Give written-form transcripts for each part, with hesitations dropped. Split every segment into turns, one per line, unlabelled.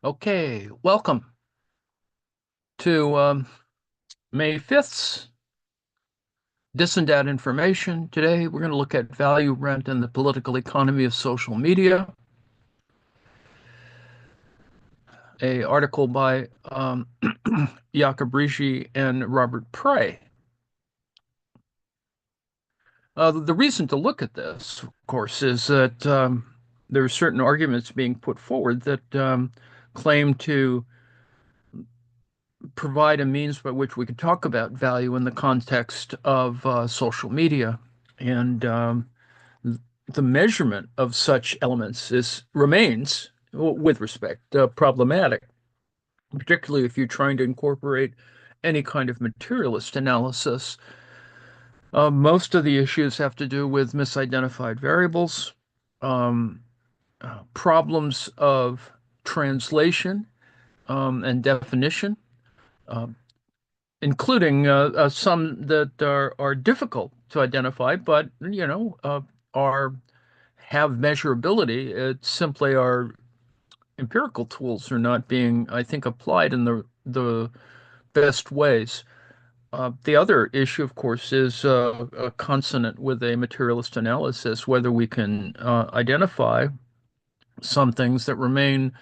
Okay, welcome to May 5th's Dis and Dat Information. Today we're going to look at value rent and the political economy of social media, a article by Jakob Rigi and Robert Prey. The reason to look at this, of course, is that there are certain arguments being put forward that claim to provide a means by which we could talk about value in the context of social media. And the measurement of such elements remains, with respect, problematic, particularly if you're trying to incorporate any kind of materialist analysis. Most of the issues have to do with misidentified variables, um, problems of translation and definition, uh, including some that are difficult to identify, but are have measurability. It's simply our empirical tools are not being, I think, applied in the best ways. The other issue, of course, is a consonant with a materialist analysis, whether we can identify some things that remain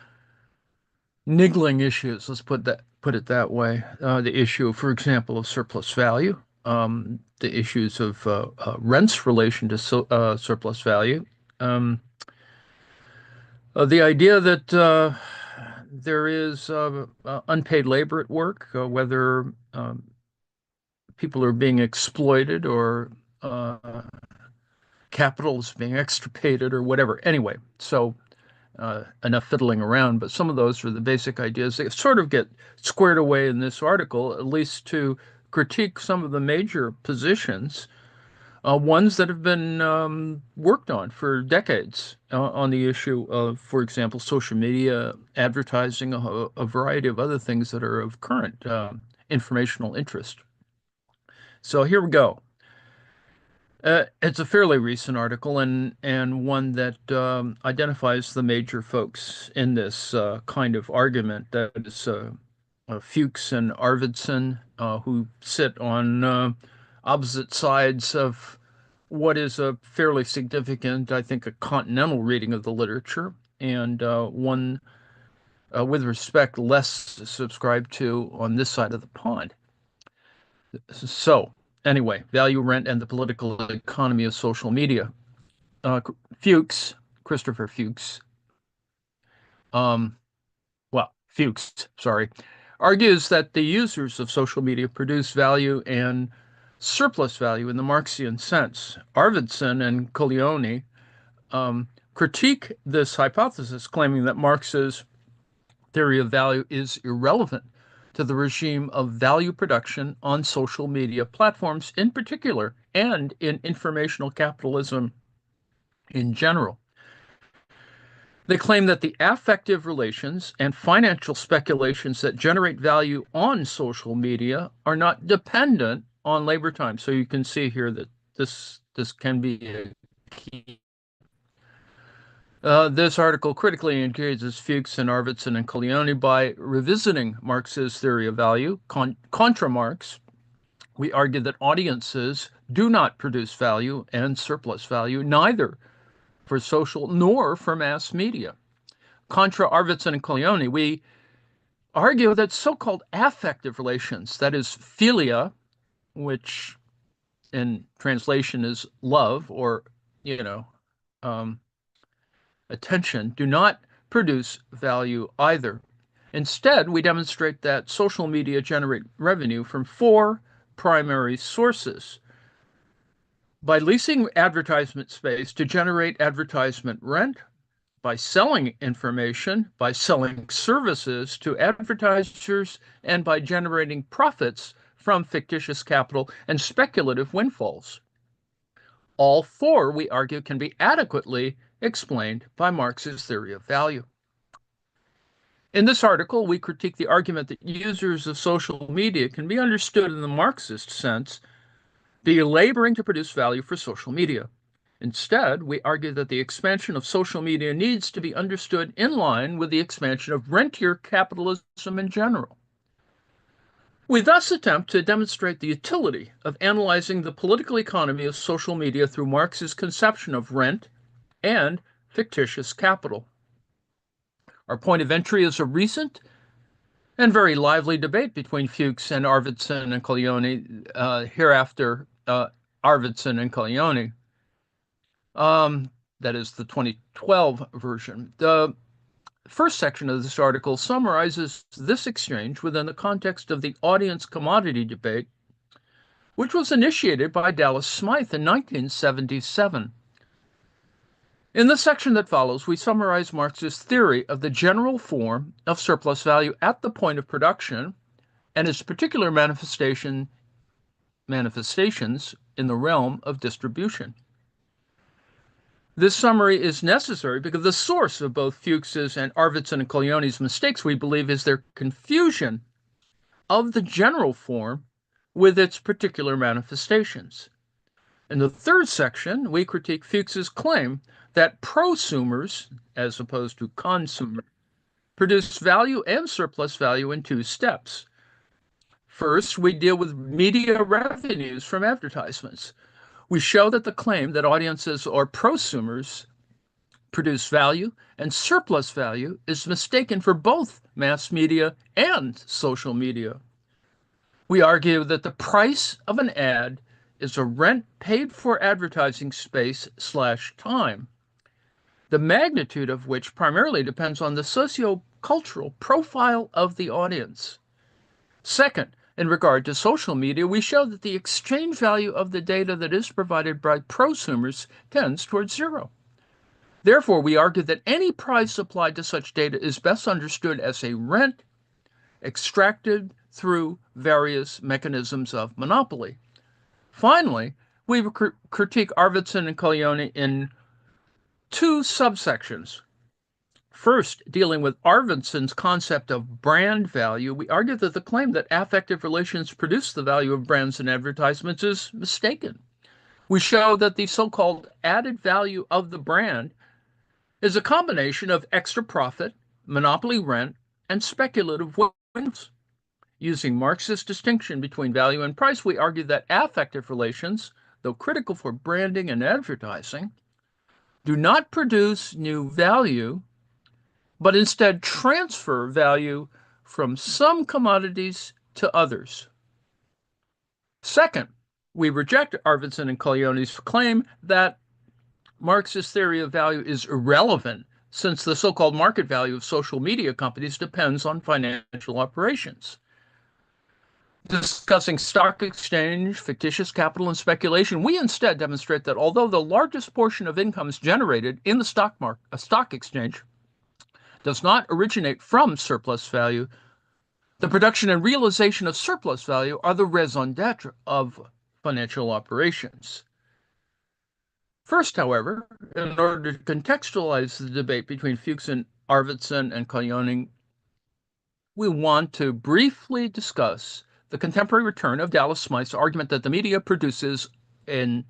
niggling issues. Let's put it that way. The issue, for example, of surplus value, the issues of rent's relation to surplus value, um, the idea that there is unpaid labor at work, whether people are being exploited or uh, capital is being extirpated or whatever. Anyway, so enough fiddling around, but some of those are the basic ideas. They sort of get squared away in this article, at least to critique some of the major positions, ones that have been worked on for decades on the issue of, for example, social media, advertising, a variety of other things that are of current informational interest. So here we go. It's a fairly recent article and one that identifies the major folks in this kind of argument. That is Fuchs and Arvidsson, who sit on opposite sides of what is a fairly significant, I think, a continental reading of the literature, and one, with respect, less subscribed to on this side of the pond. So, anyway, value rent and the political economy of social media. Fuchs, Christopher Fuchs, um, Fuchs, sorry, argues that the users of social media produce value and surplus value in the Marxian sense. Arvidsson and Colleoni critique this hypothesis, claiming that Marx's theory of value is irrelevant to the regime of value production on social media platforms in particular and in informational capitalism in general. They claim that the affective relations and financial speculations that generate value on social media are not dependent on labor time. So you can see here that this can be a key. This article critically engages Fuchs and Arvidsson and Colleoni by revisiting Marx's theory of value. Contra Marx, we argue that audiences do not produce value and surplus value, neither for social nor for mass media. Contra Arvidsson and Colleoni, we argue that so-called affective relations, that is philia, which in translation is love or, you know, um, attention, do not produce value either. Instead, we demonstrate that social media generate revenue from four primary sources. By leasing advertisement space to generate advertisement rent, by selling information, by selling services to advertisers, and by generating profits from fictitious capital and speculative windfalls. All four, we argue, can be adequately explained by Marx's theory of value. In this article, we critique the argument that users of social media can be understood in the Marxist sense, be laboring to produce value for social media. Instead, we argue that the expansion of social media needs to be understood in line with the expansion of rentier capitalism in general. We thus attempt to demonstrate the utility of analyzing the political economy of social media through Marx's conception of rent and fictitious capital. Our point of entry is a recent and very lively debate between Fuchs and Arvidsson and Colleoni, hereafter Arvidsson and Colleoni. That is the 2012 version. The first section of this article summarizes this exchange within the context of the audience commodity debate, which was initiated by Dallas Smythe in 1977. In the section that follows, we summarize Marx's theory of the general form of surplus value at the point of production and its particular manifestations in the realm of distribution. This summary is necessary because the source of both Fuchs's and Arvidsson and Colleoni's mistakes, we believe, is their confusion of the general form with its particular manifestations. In the third section, we critique Fuchs's claim that prosumers, as opposed to consumers, produce value and surplus value in two steps. First, we deal with media revenues from advertisements. We show that the claim that audiences or prosumers produce value and surplus value is mistaken for both mass media and social media. We argue that the price of an ad is a rent paid for advertising space / time, the magnitude of which primarily depends on the socio-cultural profile of the audience. Second, in regard to social media, we show that the exchange value of the data that is provided by prosumers tends towards zero. Therefore, we argue that any price applied to such data is best understood as a rent extracted through various mechanisms of monopoly. Finally, we critique Arvidsson and Colleoni in two subsections. First, dealing with Arvidsson's concept of brand value, we argue that the claim that affective relations produce the value of brands and advertisements is mistaken. We show that the so-called added value of the brand is a combination of extra profit, monopoly rent, and speculative wins. Using Marxist distinction between value and price, we argue that affective relations, though critical for branding and advertising, do not produce new value, but instead transfer value from some commodities to others. Second, we reject Arvidsson and Colleoni's claim that Marx's theory of value is irrelevant, since the so-called market value of social media companies depends on financial operations. Discussing stock exchange, fictitious capital, and speculation, we instead demonstrate that although the largest portion of incomes generated in the stock exchange does not originate from surplus value, the production and realization of surplus value are the raison d'etre of financial operations. First, however, in order to contextualize the debate between Fuchs and Arvidsson and Colleoni, we want to briefly discuss the contemporary return of Dallas Smythe's argument that the media produces an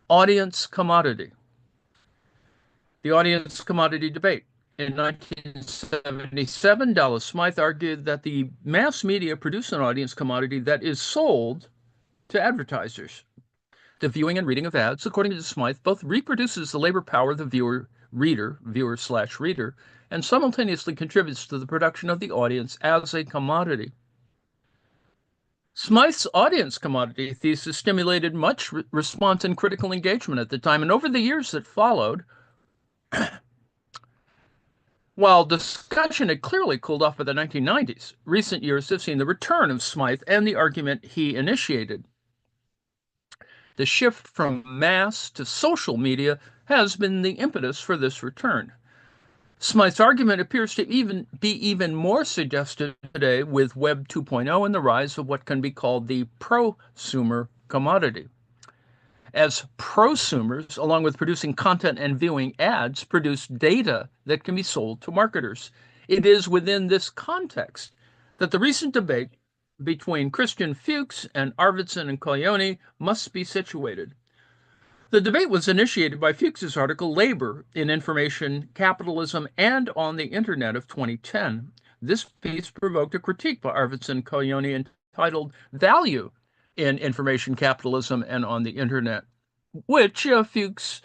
audience commodity. The audience commodity debate. In 1977, Dallas Smythe argued that the mass media produce an audience commodity that is sold to advertisers. The viewing and reading of ads, according to Smythe, both reproduces the labor power of the viewer / reader, and simultaneously contributes to the production of the audience as a commodity. Smythe's audience commodity thesis stimulated much response and critical engagement at the time, and over the years that followed, while discussion had clearly cooled off by the 1990s, recent years have seen the return of Smythe and the argument he initiated. The shift from mass to social media has been the impetus for this return. Smythe's argument appears to be even more suggestive today with Web 2.0 and the rise of what can be called the prosumer commodity. As prosumers, along with producing content and viewing ads, produce data that can be sold to marketers. It is within this context that the recent debate between Christian Fuchs and Arvidsson and Colleoni must be situated. The debate was initiated by Fuchs's article Labor in Information Capitalism and on the Internet of 2010. This piece provoked a critique by Arvidsson Koyoni entitled Value in Information Capitalism and on the Internet, which Fuchs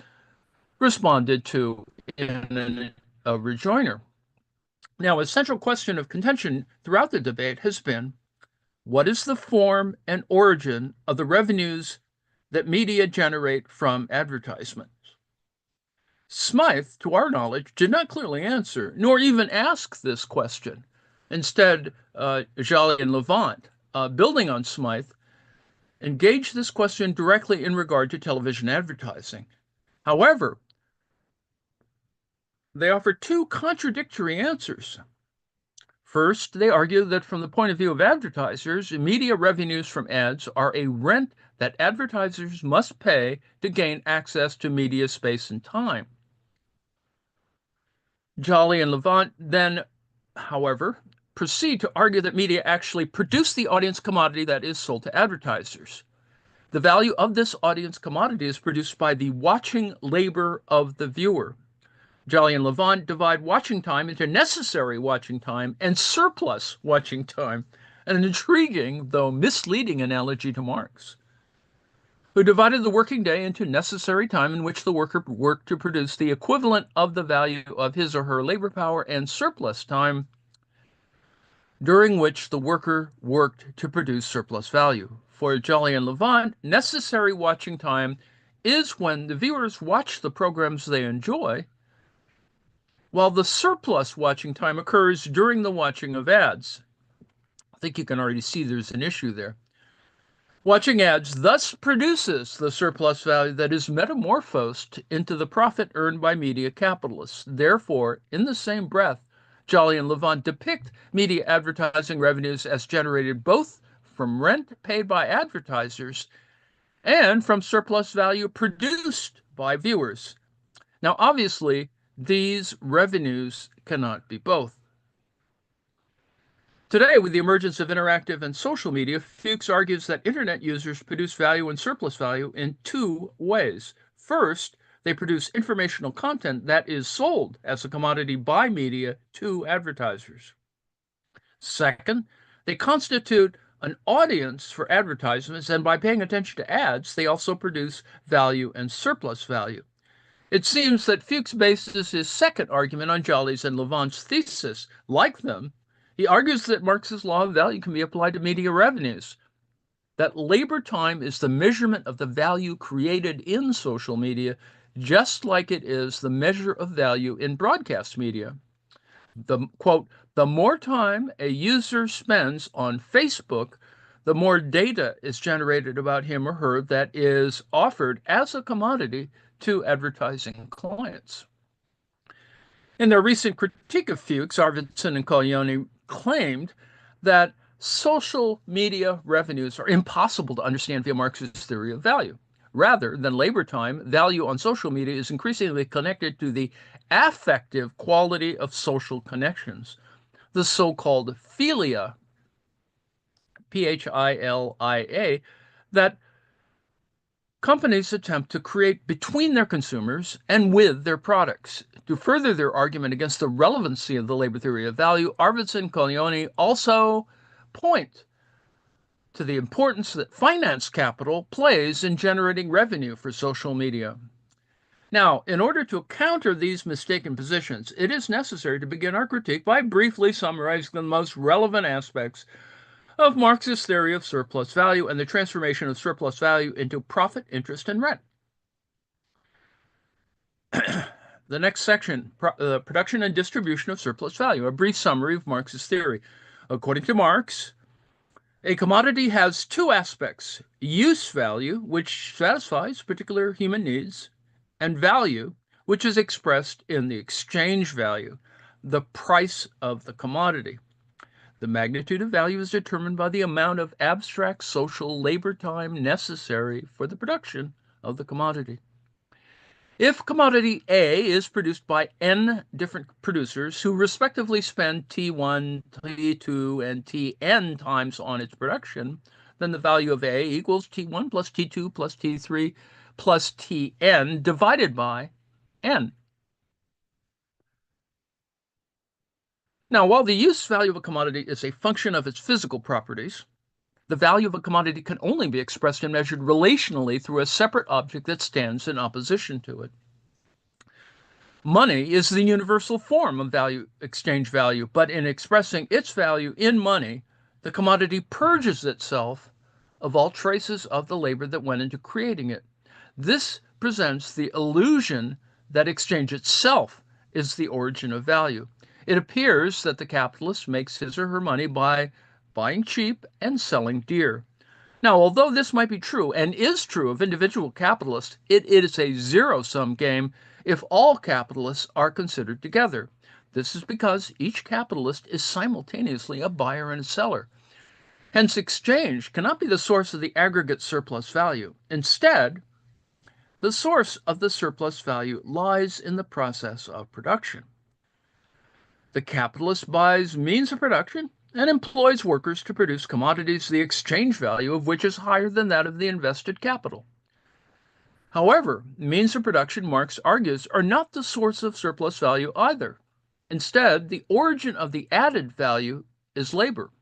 responded to in a rejoinder. Now, a central question of contention throughout the debate has been what is the form and origin of the revenues that media generate from advertisements? Smythe, to our knowledge, did not clearly answer, nor even ask this question. Instead, Joly and Levant, building on Smythe, engaged this question directly in regard to television advertising. However, they offer two contradictory answers. First, they argue that from the point of view of advertisers, media revenues from ads are a rent that advertisers must pay to gain access to media space and time. Joly and Levant then, however, proceed to argue that media actually produce the audience commodity that is sold to advertisers. The value of this audience commodity is produced by the watching labor of the viewer. Joly and Levant divide watching time into necessary watching time and surplus watching time, an intriguing, though misleading analogy to Marx, who divided the working day into necessary time in which the worker worked to produce the equivalent of the value of his or her labor power, and surplus time during which the worker worked to produce surplus value. For Joly and Levant, necessary watching time is when the viewers watch the programs they enjoy, while the surplus watching time occurs during the watching of ads. I think you can already see there's an issue there. Watching ads thus produces the surplus value that is metamorphosed into the profit earned by media capitalists. Therefore, in the same breath, Joly and Levant depict media advertising revenues as generated both from rent paid by advertisers and from surplus value produced by viewers. Now, obviously, these revenues cannot be both. Today, with the emergence of interactive and social media, Fuchs argues that internet users produce value and surplus value in two ways. First, they produce informational content that is sold as a commodity by media to advertisers. Second, they constitute an audience for advertisements, and by paying attention to ads, they also produce value and surplus value. It seems that Fuchs bases his second argument on Joly's and Levant's thesis. Like them, he argues that Marx's law of value can be applied to media revenues, that labor time is the measurement of the value created in social media, just like it is the measure of value in broadcast media. The more time a user spends on Facebook, the more data is generated about him or her that is offered as a commodity to advertising clients. In their recent critique of Fuchs, Arvidsson and Koyoni claimed that social media revenues are impossible to understand via Marx's theory of value. Rather than labor time, value on social media is increasingly connected to the affective quality of social connections, the so-called philia, Philia, that companies attempt to create between their consumers and with their products. To further their argument against the relevancy of the labor theory of value, Arvidsson and Koyoni also point to the importance that finance capital plays in generating revenue for social media. Now, in order to counter these mistaken positions, it is necessary to begin our critique by briefly summarizing the most relevant aspects of Marx's theory of surplus value and the transformation of surplus value into profit, interest, and rent. The next section, production and distribution of surplus value, a brief summary of Marx's theory. According to Marx, a commodity has two aspects: use value, which satisfies particular human needs, and value, which is expressed in the exchange value, the price of the commodity. The magnitude of value is determined by the amount of abstract social labor time necessary for the production of the commodity. If commodity A is produced by n different producers who respectively spend T1, T2, and Tn times on its production, then the value of A equals T1 plus T2 plus T3 plus Tn divided by n. Now, while the use value of a commodity is a function of its physical properties, the value of a commodity can only be expressed and measured relationally through a separate object that stands in opposition to it. Money is the universal form of value, exchange value, but in expressing its value in money, the commodity purges itself of all traces of the labor that went into creating it. This presents the illusion that exchange itself is the origin of value. It appears that the capitalist makes his or her money by buying cheap and selling dear. Now, although this might be true and is true of individual capitalists, it is a zero-sum game if all capitalists are considered together. This is because each capitalist is simultaneously a buyer and a seller. Hence, exchange cannot be the source of the aggregate surplus value. Instead, the source of the surplus value lies in the process of production. The capitalist buys means of production and employs workers to produce commodities, the exchange value of which is higher than that of the invested capital. However, means of production, Marx argues, are not the source of surplus value either. Instead, the origin of the added value is labor.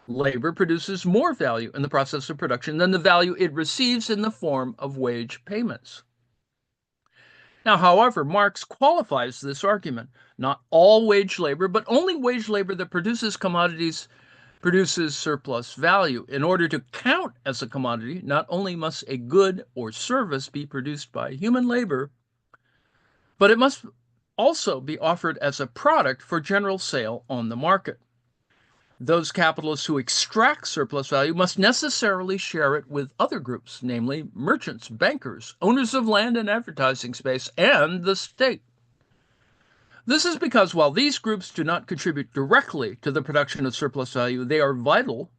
Labor produces more value in the process of production than the value it receives in the form of wage payments. Now, however, Marx qualifies this argument. Not all wage labor, but only wage labor that produces commodities produces surplus value. In order to count as a commodity, not only must a good or service be produced by human labor, but it must also be offered as a product for general sale on the market. Those capitalists who extract surplus value must necessarily share it with other groups, namely merchants, bankers, owners of land and advertising space, and the state. This is because while these groups do not contribute directly to the production of surplus value, they are vital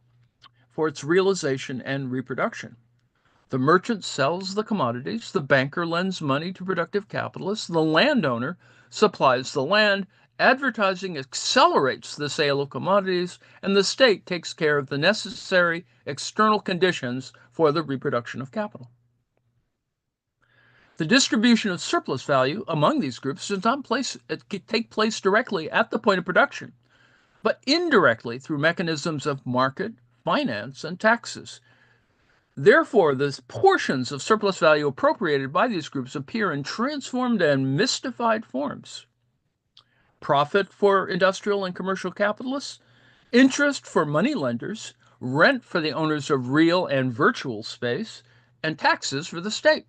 for its realization and reproduction. The merchant sells the commodities, the banker lends money to productive capitalists, the landowner supplies the land, advertising accelerates the sale of commodities, and the state takes care of the necessary external conditions for the reproduction of capital. The distribution of surplus value among these groups does not take place directly at the point of production, but indirectly through mechanisms of market, finance, and taxes. Therefore, the portions of surplus value appropriated by these groups appear in transformed and mystified forms. Profit for industrial and commercial capitalists, interest for money lenders, rent for the owners of real and virtual space, and taxes for the state.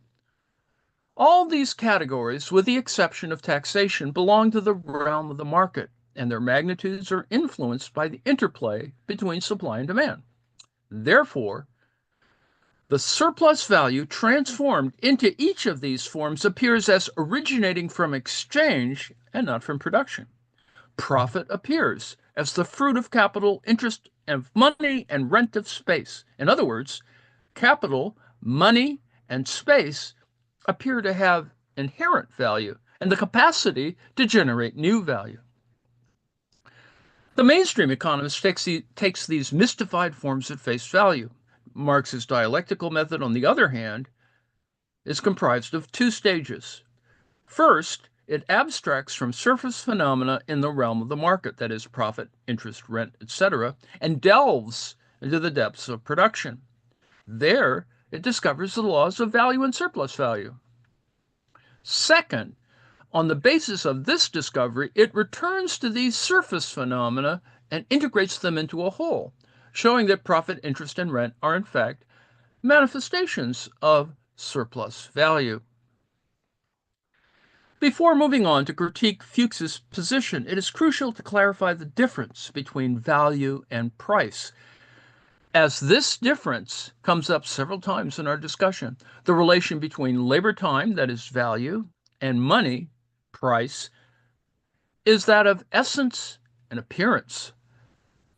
All these categories, with the exception of taxation, belong to the realm of the market, and their magnitudes are influenced by the interplay between supply and demand. Therefore, the surplus value transformed into each of these forms appears as originating from exchange and not from production. Profit appears as the fruit of capital, interest of money, and rent of space. In other words, capital, money, and space appear to have inherent value and the capacity to generate new value. The mainstream economist takes these mystified forms at face value. Marx's dialectical method, on the other hand, is comprised of two stages. First, it abstracts from surface phenomena in the realm of the market, that is, profit, interest, rent, etc., and delves into the depths of production. There, it discovers the laws of value and surplus value. Second, on the basis of this discovery, it returns to these surface phenomena and integrates them into a whole, showing that profit, interest, and rent are in fact manifestations of surplus value. Before moving on to critique Fuchs's position, it is crucial to clarify the difference between value and price, as this difference comes up several times in our discussion. The relation between labor time, that is value, and money, price, is that of essence and appearance.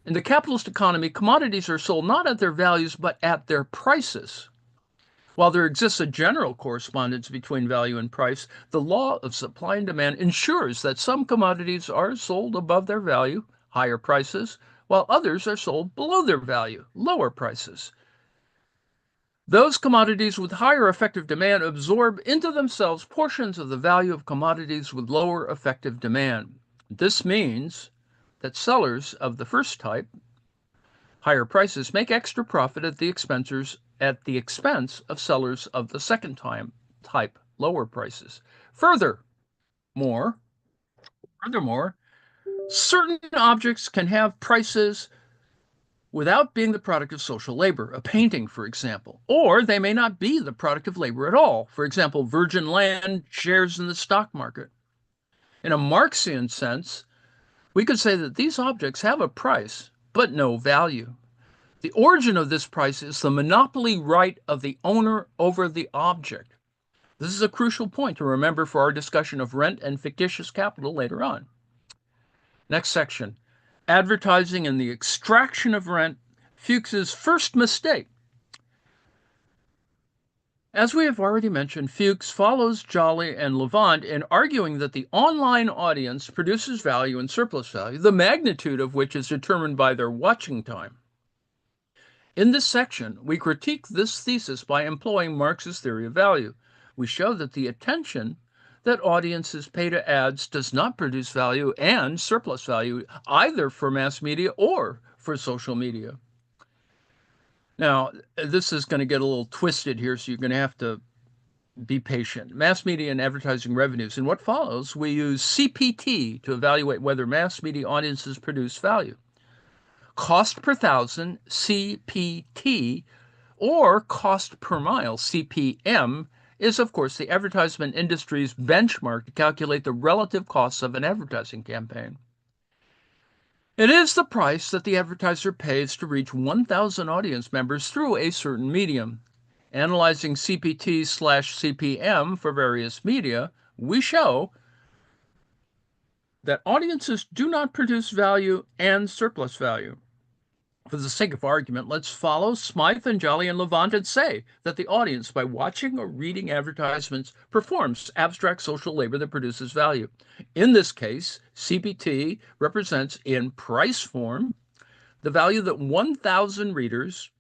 In the capitalist economy, commodities are sold not at their values, but at their prices. While there exists a general correspondence between value and price, the law of supply and demand ensures that some commodities are sold above their value, higher prices, while others are sold below their value, lower prices. Those commodities with higher effective demand absorb into themselves portions of the value of commodities with lower effective demand. This means that sellers of the first type, higher prices, make extra profit at the expense of sellers of the second type, lower prices. Furthermore, furthermore, certain objects can have prices without being the product of social labor, a painting, for example, or they may not be the product of labor at all. For example, virgin land, shares in the stock market. In a Marxian sense, we could say that these objects have a price, but no value. The origin of this price is the monopoly right of the owner over the object. This is a crucial point to remember for our discussion of rent and fictitious capital later on. Next section, advertising and the extraction of rent, Fuchs's first mistake. As we have already mentioned, Fuchs follows Joly and Levant in arguing that the online audience produces value and surplus value, the magnitude of which is determined by their watching time. In this section, we critique this thesis by employing Marx's theory of value. We show that the attention that audiences pay to ads does not produce value and surplus value either for mass media or for social media. Now, this is going to get a little twisted here, so you're going to have to be patient. Mass media and advertising revenues. In what follows, we use CPT to evaluate whether mass media audiences produce value. Cost per thousand, CPT, or cost per mile, CPM, is, of course, the advertisement industry's benchmark to calculate the relative costs of an advertising campaign. It is the price that the advertiser pays to reach 1,000 audience members through a certain medium. Analyzing CPT/CPM for various media, we show that audiences do not produce value and surplus value. For the sake of argument, let's follow Smythe and Joly and Levant and say that the audience, by watching or reading advertisements, performs abstract social labor that produces value. In this case, CPT represents in price form the value that 1,000 readers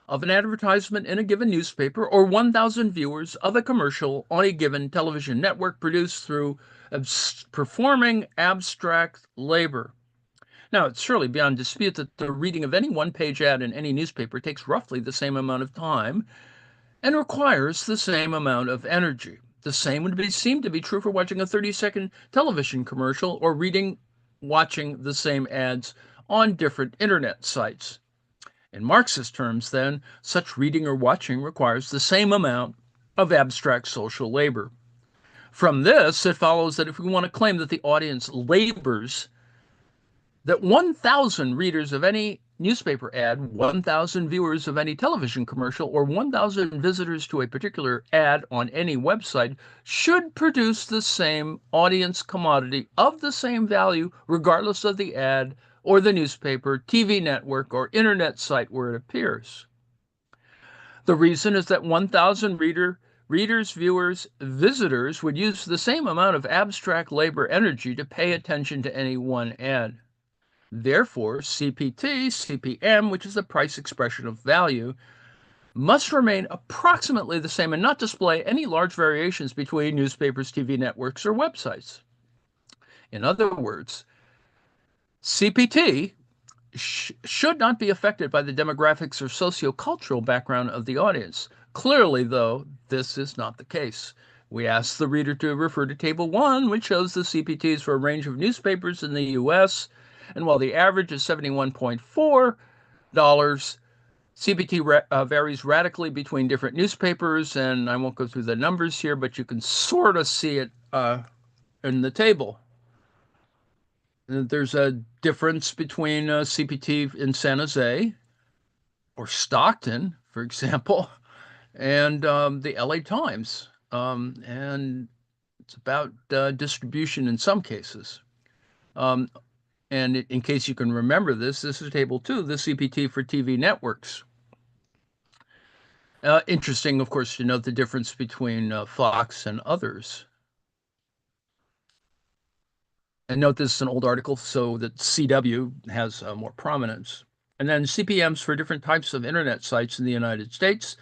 of an advertisement in a given newspaper or 1,000 viewers of a commercial on a given television network produce through performing abstract labor. Now, it's surely beyond dispute that the reading of any one-page ad in any newspaper takes roughly the same amount of time and requires the same amount of energy. The same would seem to be true for watching a 30-second television commercial or watching the same ads on different internet sites. In Marxist terms, then, such reading or watching requires the same amount of abstract social labor. From this, it follows that if we want to claim that the audience labors, that 1,000 readers of any newspaper ad, 1,000 viewers of any television commercial, or 1,000 visitors to a particular ad on any website should produce the same audience commodity of the same value, regardless of the ad or the newspaper, TV network, or internet site where it appears. The reason is that 1,000 readers, viewers, visitors would use the same amount of abstract labor energy to pay attention to any one ad. Therefore, CPT, CPM, which is the price expression of value, must remain approximately the same and not display any large variations between newspapers, TV networks, or websites. In other words, CPT should not be affected by the demographics or sociocultural background of the audience. Clearly, though, this is not the case. We ask the reader to refer to Table 1, which shows the CPTs for a range of newspapers in the U.S., and while the average is $71.4, CPT varies radically between different newspapers, and I won't go through the numbers here, but you can sort of see it in the table. There's a difference between CPT in San Jose or Stockton, for example, and the LA Times. And it's about distribution in some cases. And in case you can remember this is Table 2, the CPT for TV networks. Interesting, of course, to note the difference between Fox and others. And note this is an old article, so that CW has more prominence. And then CPMs for different types of internet sites in the United States,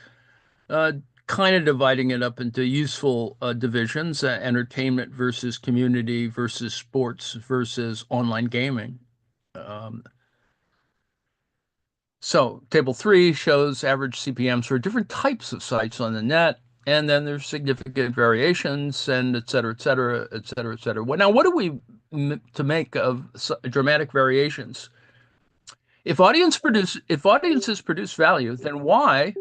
uh, kind of dividing it up into useful divisions, entertainment versus community versus sports versus online gaming. Um, So table 3 shows average CPMs for different types of sites on the net, and then there's significant variations, and et cetera, et cetera, et cetera, et cetera. Now, what do we to make of dramatic variations? If audiences produce value, then why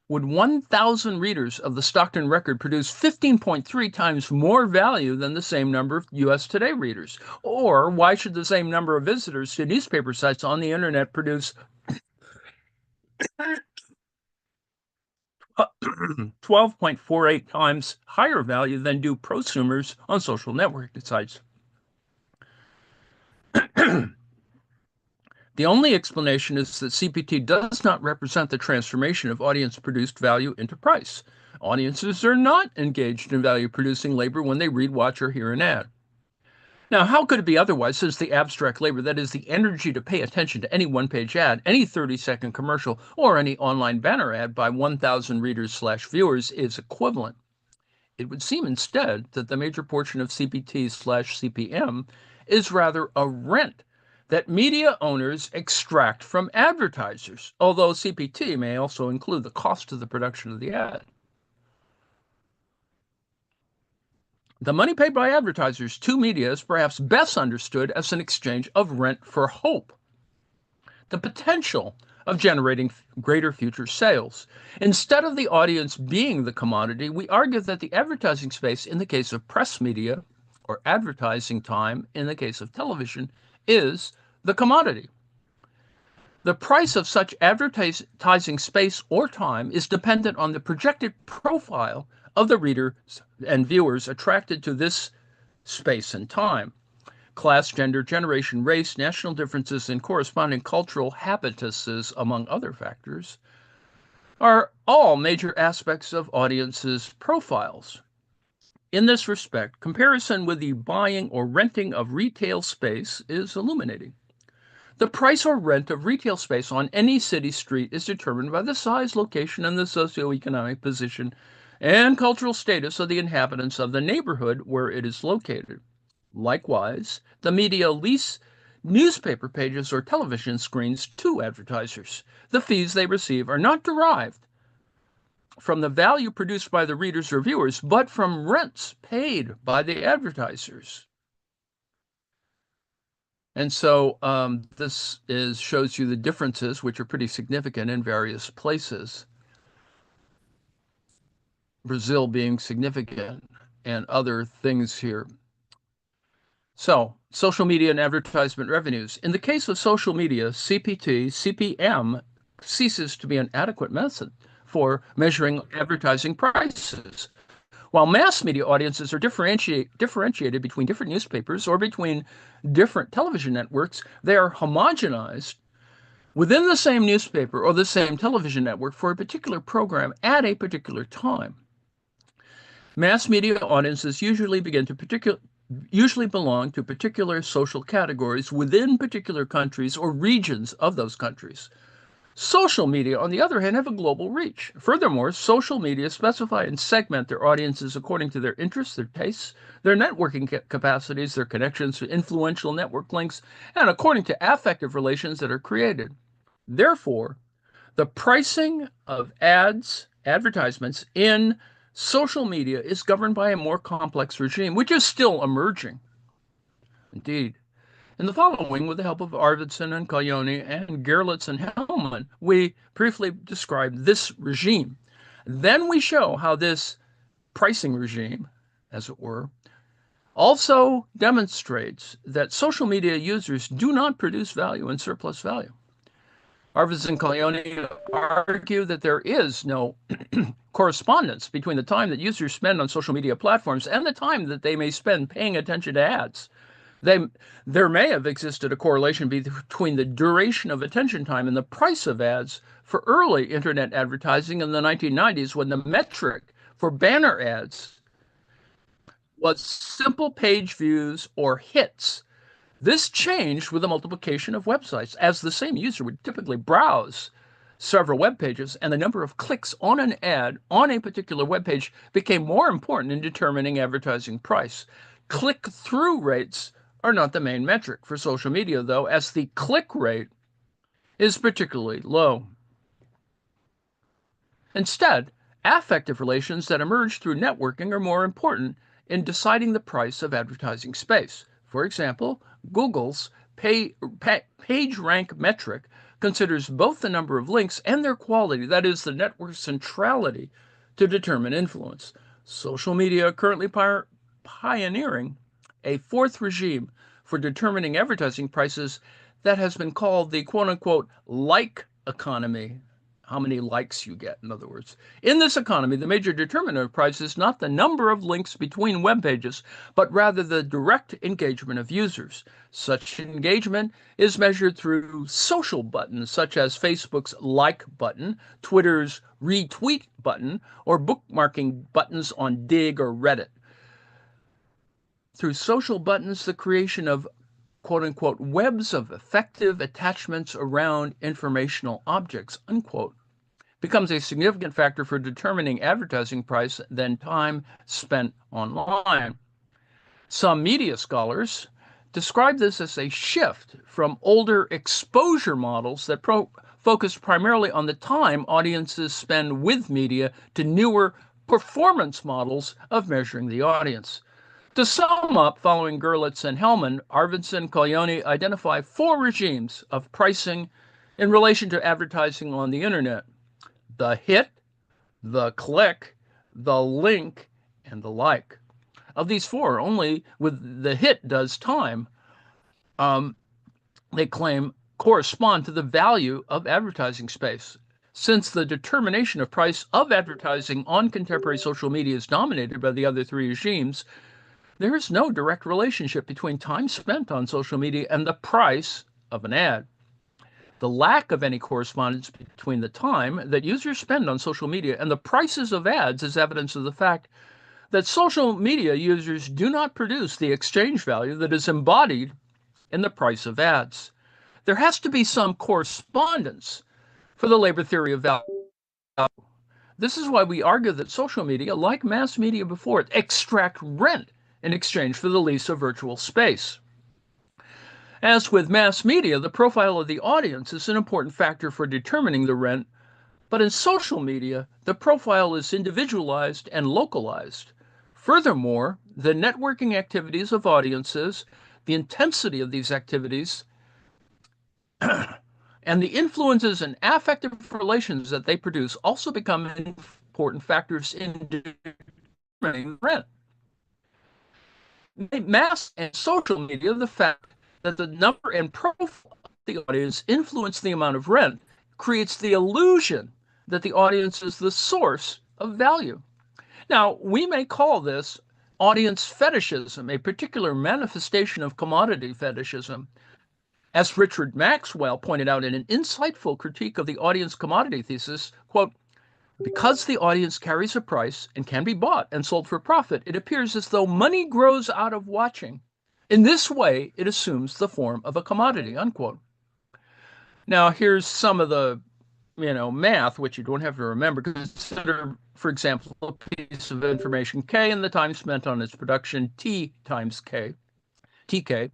would 1,000 readers of the Stockton Record produce 15.3 times more value than the same number of US Today readers? Or why should the same number of visitors to newspaper sites on the internet produce 12.48 times higher value than do prosumers on social networking sites? The only explanation is that CPT does not represent the transformation of audience-produced value into price. Audiences are not engaged in value-producing labor when they read, watch, or hear an ad. Now, how could it be otherwise, since the abstract labor, that is the energy to pay attention to any one-page ad, any 30-second commercial, or any online banner ad by 1,000 readers/viewers is equivalent? It would seem instead that the major portion of CPT/CPM is rather a rent that media owners extract from advertisers, although CPT may also include the cost of the production of the ad. The money paid by advertisers to media is perhaps best understood as an exchange of rent for hope, the potential of generating greater future sales. Instead of the audience being the commodity, we argue that the advertising space in the case of press media, or advertising time in the case of television, is the commodity. The price of such advertising space or time is dependent on the projected profile of the readers and viewers attracted to this space and time. Class, gender, generation, race, national differences, and corresponding cultural habituses, among other factors, are all major aspects of audiences' profiles. In this respect, comparison with the buying or renting of retail space is illuminating. The price or rent of retail space on any city street is determined by the size, location, and the socioeconomic position and cultural status of the inhabitants of the neighborhood where it is located. Likewise, the media lease newspaper pages or television screens to advertisers. The fees they receive are not derived from the value produced by the readers or viewers, but from rents paid by the advertisers. And so this shows you the differences, which are pretty significant in various places. Brazil being significant and other things here. So, social media and advertisement revenues. In the case of social media, CPT, CPM ceases to be an adequate method for measuring advertising prices. While mass media audiences are differentiated between different newspapers or between different television networks, they are homogenized within the same newspaper or the same television network for a particular program at a particular time. Mass media audiences usually belong to particular social categories within particular countries or regions of those countries. Social media, on the other hand, have a global reach. Furthermore, social media specify and segment their audiences according to their interests, their tastes, their networking capacities, their connections to influential network links, and according to affective relations that are created. Therefore, the pricing of advertisements in social media is governed by a more complex regime, which is still emerging. Indeed. In the following, with the help of Arvidsson and Kalyoni and Gerlitz and Hellman, we briefly describe this regime. Then we show how this pricing regime, as it were, also demonstrates that social media users do not produce value and surplus value. Arvidsson and Kalyoni argue that there is no correspondence between the time that users spend on social media platforms and the time that they may spend paying attention to ads. There may have existed a correlation between the duration of attention time and the price of ads for early internet advertising in the 1990s, when the metric for banner ads was simple page views or hits. This changed with the multiplication of websites, as the same user would typically browse several web pages, and the number of clicks on an ad on a particular web page became more important in determining advertising price. Click-through rates are not the main metric for social media, though, as the click rate is particularly low. Instead, affective relations that emerge through networking are more important in deciding the price of advertising space. For example, Google's page rank metric considers both the number of links and their quality, that is, the network centrality, to determine influence. Social media are currently pioneering a fourth regime for determining advertising prices that has been called the quote unquote like economy. How many likes you get, in other words. In this economy, the major determinant of price is not the number of links between web pages, but rather the direct engagement of users. Such engagement is measured through social buttons, such as Facebook's like button, Twitter's retweet button, or bookmarking buttons on Dig or Reddit. Through social buttons, the creation of quote unquote webs of effective attachments around informational objects, unquote, becomes a significant factor for determining advertising price than time spent online. Some media scholars describe this as a shift from older exposure models that focused primarily on the time audiences spend with media to newer performance models of measuring the audience. To sum up, following Gerlitz and Hellman, Arvidsson Collioni identify four regimes of pricing in relation to advertising on the internet: the hit, the click, the link, and the like. Of these four, only with the hit does time, they claim, correspond to the value of advertising space. Since the determination of price of advertising on contemporary social media is dominated by the other three regimes, there is no direct relationship between time spent on social media and the price of an ad. The lack of any correspondence between the time that users spend on social media and the prices of ads is evidence of the fact that social media users do not produce the exchange value that is embodied in the price of ads. There has to be some correspondence for the labor theory of value. This is why we argue that social media, like mass media before it, extract rent in exchange for the lease of virtual space. As with mass media, the profile of the audience is an important factor for determining the rent, but in social media, the profile is individualized and localized. Furthermore, the networking activities of audiences, the intensity of these activities, and the influences and affective relations that they produce also become important factors in determining rent. Mass and social media, the fact that the number and profile of the audience influence the amount of rent creates the illusion that the audience is the source of value. Now, we may call this audience fetishism, a particular manifestation of commodity fetishism. As Richard Maxwell pointed out in an insightful critique of the audience commodity thesis, quote, because the audience carries a price and can be bought and sold for profit, it appears as though money grows out of watching. In this way, it assumes the form of a commodity, unquote. Now, here's some of the math, which you don't have to remember. Consider, for example, a piece of information K and the time spent on its production T times K, TK.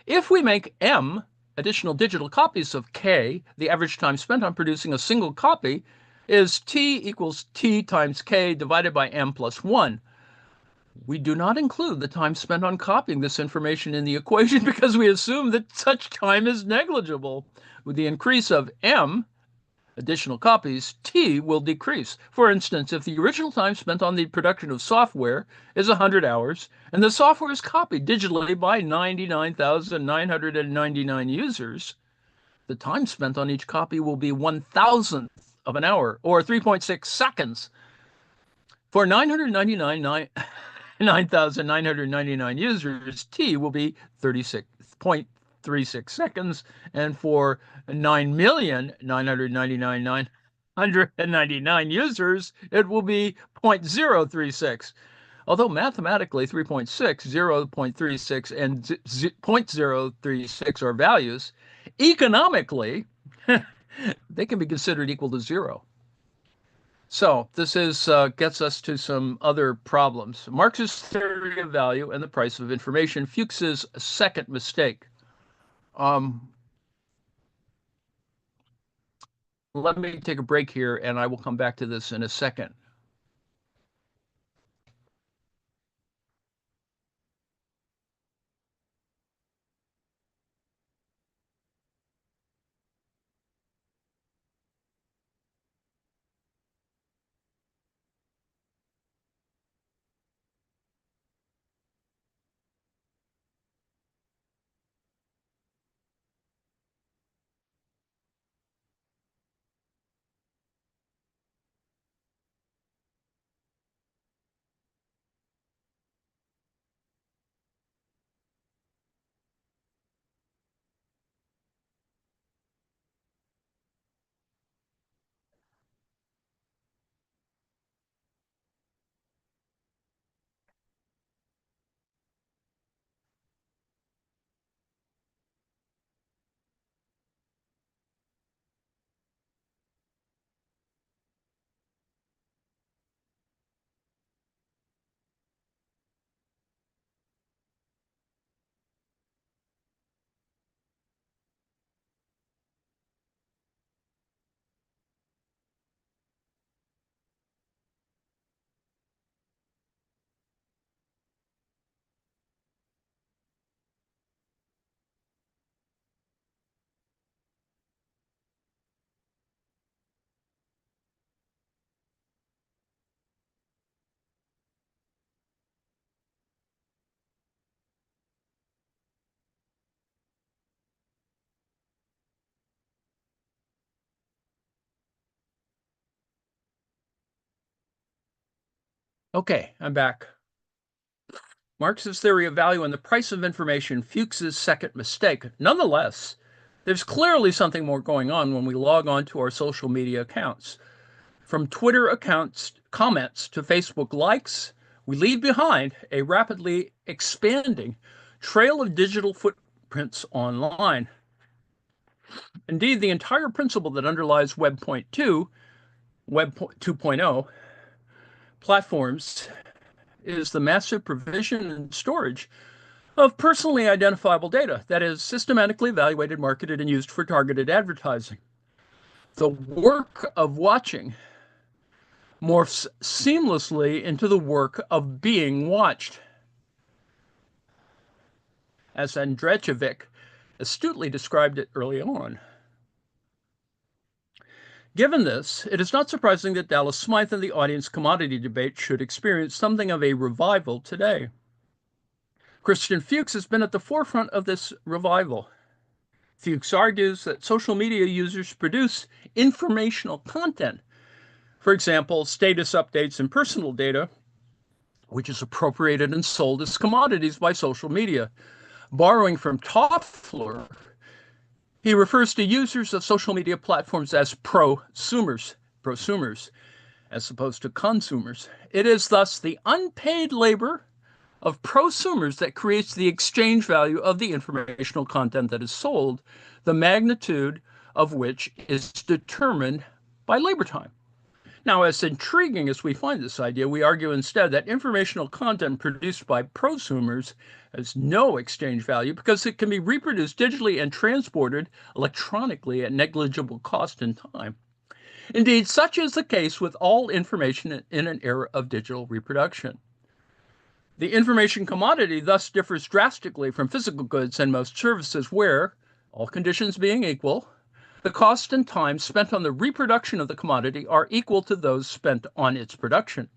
If we make M additional digital copies of K, the average time spent on producing a single copy is T equals T times K divided by M plus 1. We do not include the time spent on copying this information in the equation because we assume that such time is negligible. With the increase of M, additional copies, T will decrease. For instance, if the original time spent on the production of software is 100 hours, and the software is copied digitally by 99,999 users, the time spent on each copy will be 1,000th of an hour, or 3.6 seconds. For 9,999 users, T will be 36.36 seconds, and for 9,999,999 users, it will be 0.036. Although mathematically 3.6, 0.36, and 0.036 are values, economically, they can be considered equal to zero. So this is gets us to some other problems. Marx's theory of value and the price of information, Fuchs's second mistake. Um, Let me take a break here, and I will come back to this in a second. Okay, I'm back. Marx's theory of value and the price of information, Fuchs's second mistake. Nonetheless, there's clearly something more going on when we log on to our social media accounts. From Twitter accounts comments to Facebook likes, we leave behind a rapidly expanding trail of digital footprints online. Indeed, the entire principle that underlies Web 2.0 platforms is the massive provision and storage of personally identifiable data that is systematically evaluated, marketed, and used for targeted advertising. The work of watching morphs seamlessly into the work of being watched. As Andrzejewicz astutely described it early on. Given this, it is not surprising that Dallas Smythe and the audience commodity debate should experience something of a revival today. Christian Fuchs has been at the forefront of this revival. Fuchs argues that social media users produce informational content. For example, status updates and personal data, which is appropriated and sold as commodities by social media. Borrowing from Toffler, he refers to users of social media platforms as prosumers, as opposed to consumers. It is thus the unpaid labor of prosumers that creates the exchange value of the informational content that is sold, the magnitude of which is determined by labor time. Now, as intriguing as we find this idea, we argue instead that informational content produced by prosumers has no exchange value because it can be reproduced digitally and transported electronically at negligible cost and time. Indeed, such is the case with all information in an era of digital reproduction. The information commodity thus differs drastically from physical goods and most services where, all conditions being equal, the cost and time spent on the reproduction of the commodity are equal to those spent on its production.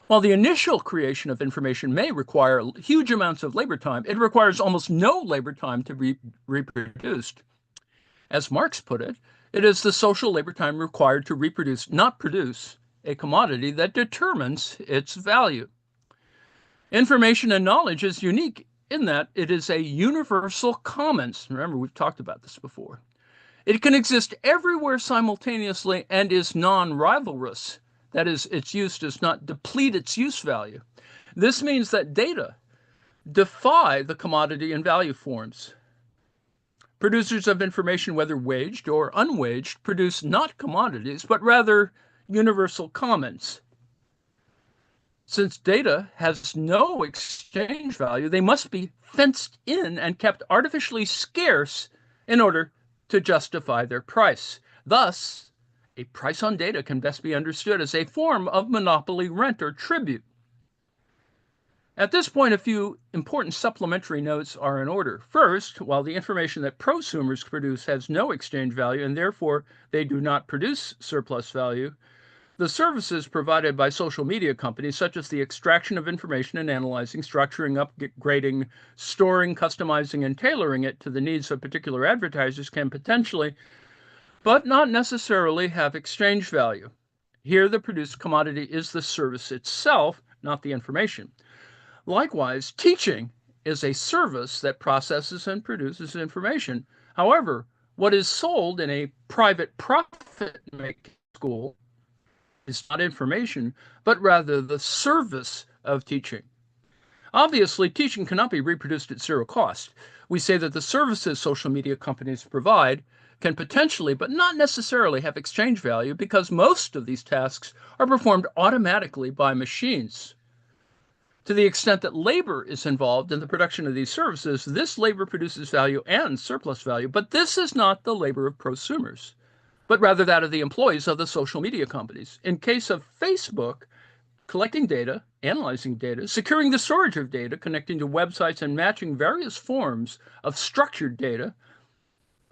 While the initial creation of information may require huge amounts of labor time, it requires almost no labor time to be reproduced. As Marx put it, it is the social labor time required to reproduce, not produce, a commodity that determines its value. Information and knowledge is unique in that it is a universal commons. Remember, we've talked about this before. It can exist everywhere simultaneously and is non-rivalrous. That is, its use does not deplete its use value. This means that data defy the commodity and value forms. Producers of information, whether waged or unwaged, produce not commodities, but rather universal commons. Since data has no exchange value, they must be fenced in and kept artificially scarce in order to justify their price. Thus, a price on data can best be understood as a form of monopoly rent or tribute. At this point, a few important supplementary notes are in order. First, while the information that prosumers produce has no exchange value and therefore they do not produce surplus value, the services provided by social media companies, such as the extraction of information and analyzing, structuring, upgrading, storing, customizing, and tailoring it to the needs of particular advertisers, can potentially, but not necessarily, have exchange value. Here, the produced commodity is the service itself, not the information. Likewise, teaching is a service that processes and produces information. However, what is sold in a private profit-making school is not information, but rather the service of teaching. Obviously, teaching cannot be reproduced at zero cost. We say that the services social media companies provide can potentially, but not necessarily, have exchange value because most of these tasks are performed automatically by machines. To the extent that labor is involved in the production of these services, this labor produces value and surplus value, but this is not the labor of prosumers, but rather that of the employees of the social media companies. In case of Facebook, collecting data, analyzing data, securing the storage of data, connecting to websites, and matching various forms of structured data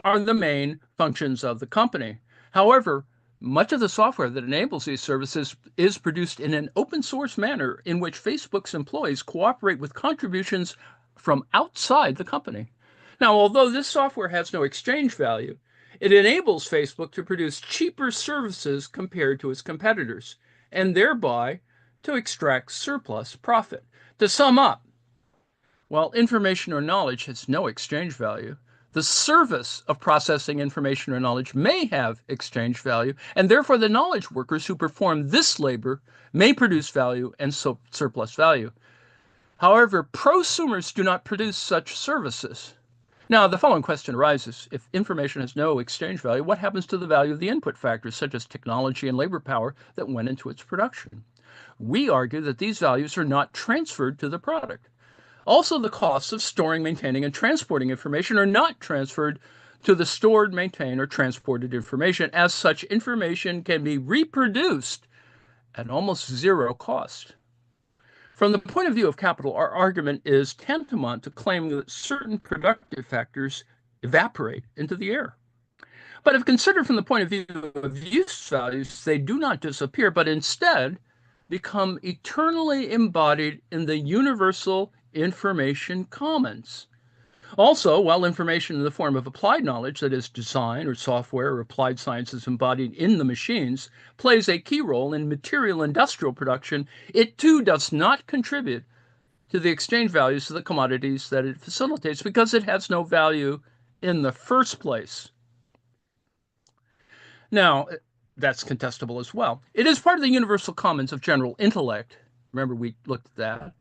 are the main functions of the company. However, much of the software that enables these services is produced in an open source manner in which Facebook's employees cooperate with contributions from outside the company. Now, although this software has no exchange value, it enables Facebook to produce cheaper services compared to its competitors, and thereby to extract surplus profit. To sum up, while information or knowledge has no exchange value, the service of processing information or knowledge may have exchange value, and therefore the knowledge workers who perform this labor may produce value and surplus value. However, prosumers do not produce such services. Now, the following question arises. If information has no exchange value, what happens to the value of the input factors, such as technology and labor power, that went into its production? We argue that these values are not transferred to the product. Also, the costs of storing, maintaining, and transporting information are not transferred to the stored, maintained, or transported information. As such, information can be reproduced at almost zero cost. From the point of view of capital, our argument is tantamount to claiming that certain productive factors evaporate into the air. But if considered from the point of view of use values, they do not disappear, but instead become eternally embodied in the universal information commons. Also, while information in the form of applied knowledge, that is design or software or applied sciences embodied in the machines, plays a key role in material industrial production, it too does not contribute to the exchange values of the commodities that it facilitates because it has no value in the first place. Now, that's contestable as well. It is part of the universal commons of general intellect. Remember, we looked at that.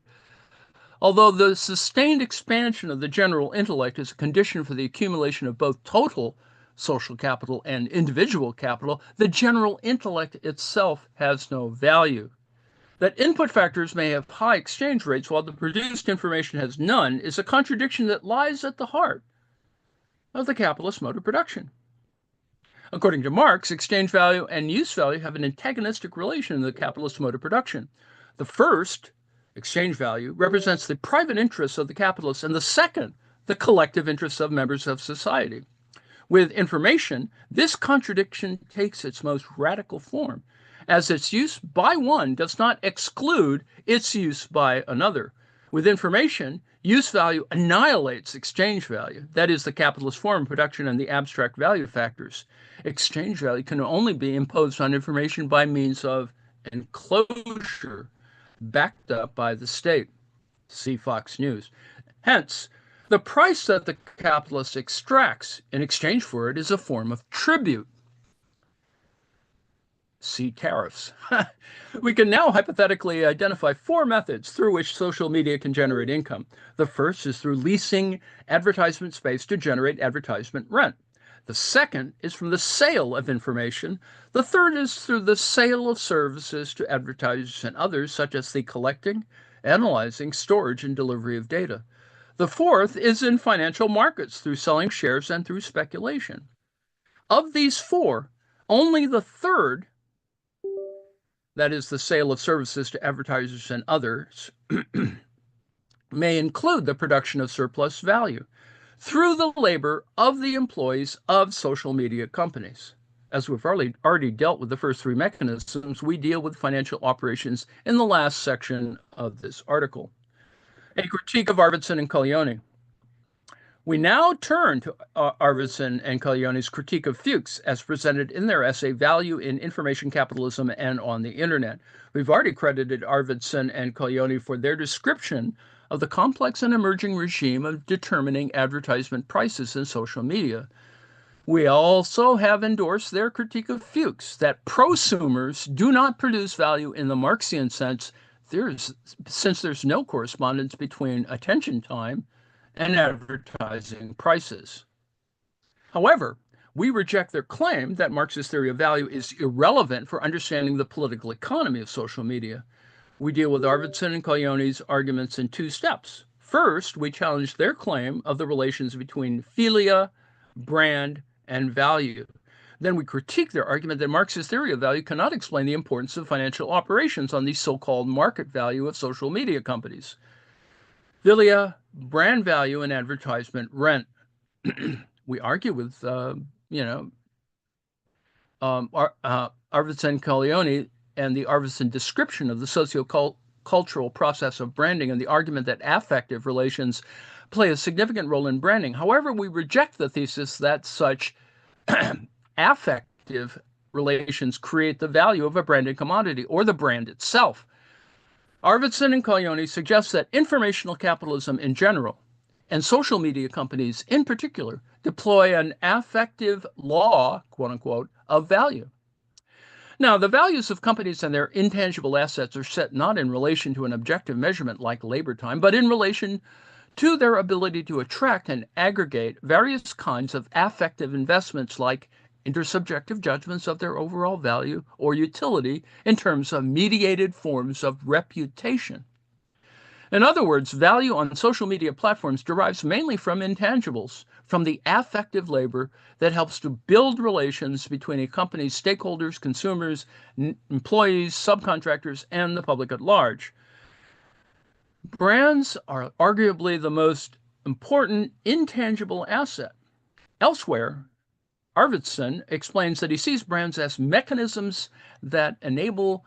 Although the sustained expansion of the general intellect is a condition for the accumulation of both total social capital and individual capital, the general intellect itself has no value. That input factors may have high exchange rates while the produced information has none is a contradiction that lies at the heart of the capitalist mode of production. According to Marx, exchange value and use value have an antagonistic relation in the capitalist mode of production. The first, exchange value, represents the private interests of the capitalists, and the second, the collective interests of members of society. With information, this contradiction takes its most radical form, as its use by one does not exclude its use by another. With information, use value annihilates exchange value, that is, the capitalist form of production and the abstract value factors. Exchange value can only be imposed on information by means of enclosure backed up by the state. See Fox News. Hence, the price that the capitalist extracts in exchange for it is a form of tribute. See tariffs. We can now hypothetically identify four methods through which social media can generate income. The first is through leasing advertisement space to generate advertisement rent. The second is from the sale of information. The third is through the sale of services to advertisers and others, such as the collecting, analyzing, storage, and delivery of data. The fourth is in financial markets through selling shares and through speculation. Of these four, only the third, that is the sale of services to advertisers and others, may include the production of surplus value through the labor of the employees of social media companies. As we've already dealt with the first three mechanisms, we deal with financial operations in the last section of this article. A critique of Arvidsson and Colleoni. We now turn to Arvidsson and Colleoni's critique of Fuchs as presented in their essay Value in Information Capitalism and on the Internet. We've already credited Arvidsson and Colleoni for their description of the complex and emerging regime of determining advertisement prices in social media. We also have endorsed their critique of Fuchs, that prosumers do not produce value in the Marxian sense, since there's no correspondence between attention time and advertising prices. However, we reject their claim that Marxist theory of value is irrelevant for understanding the political economy of social media. We deal with Arvidsson and Colleoni's arguments in two steps. First, we challenge their claim of the relations between philia, brand, and value. Then we critique their argument that Marxist theory of value cannot explain the importance of financial operations on the so-called market value of social media companies. Philia, brand value, and advertisement rent. We argue with, Arvidsson Colleoni and the Arvidsson description of the socio-cultural process of branding and the argument that affective relations play a significant role in branding. However, we reject the thesis that such affective relations create the value of a branded commodity or the brand itself. Arvidsson and Colleoni suggest that informational capitalism in general, and social media companies in particular, deploy an affective law, quote unquote, of value. Now, the values of companies and their intangible assets are set not in relation to an objective measurement like labor time, but in relation to their ability to attract and aggregate various kinds of affective investments like intersubjective judgments of their overall value or utility in terms of mediated forms of reputation. In other words, value on social media platforms derives mainly from intangibles, from the affective labor that helps to build relations between a company's stakeholders, consumers, employees, subcontractors, and the public at large. Brands are arguably the most important intangible asset. Elsewhere, Arvidsson explains that he sees brands as mechanisms that enable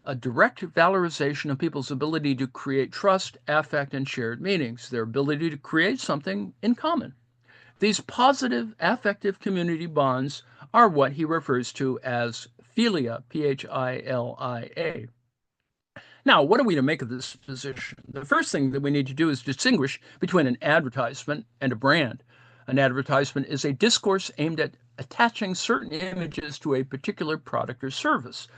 a direct valorization of people's ability to create trust, affect, and shared meanings, their ability to create something in common. These positive affective community bonds are what he refers to as philia, P-H-I-L-I-A. Now, what are we to make of this position? The first thing that we need to do is distinguish between an advertisement and a brand. An advertisement is a discourse aimed at attaching certain images to a particular product or service.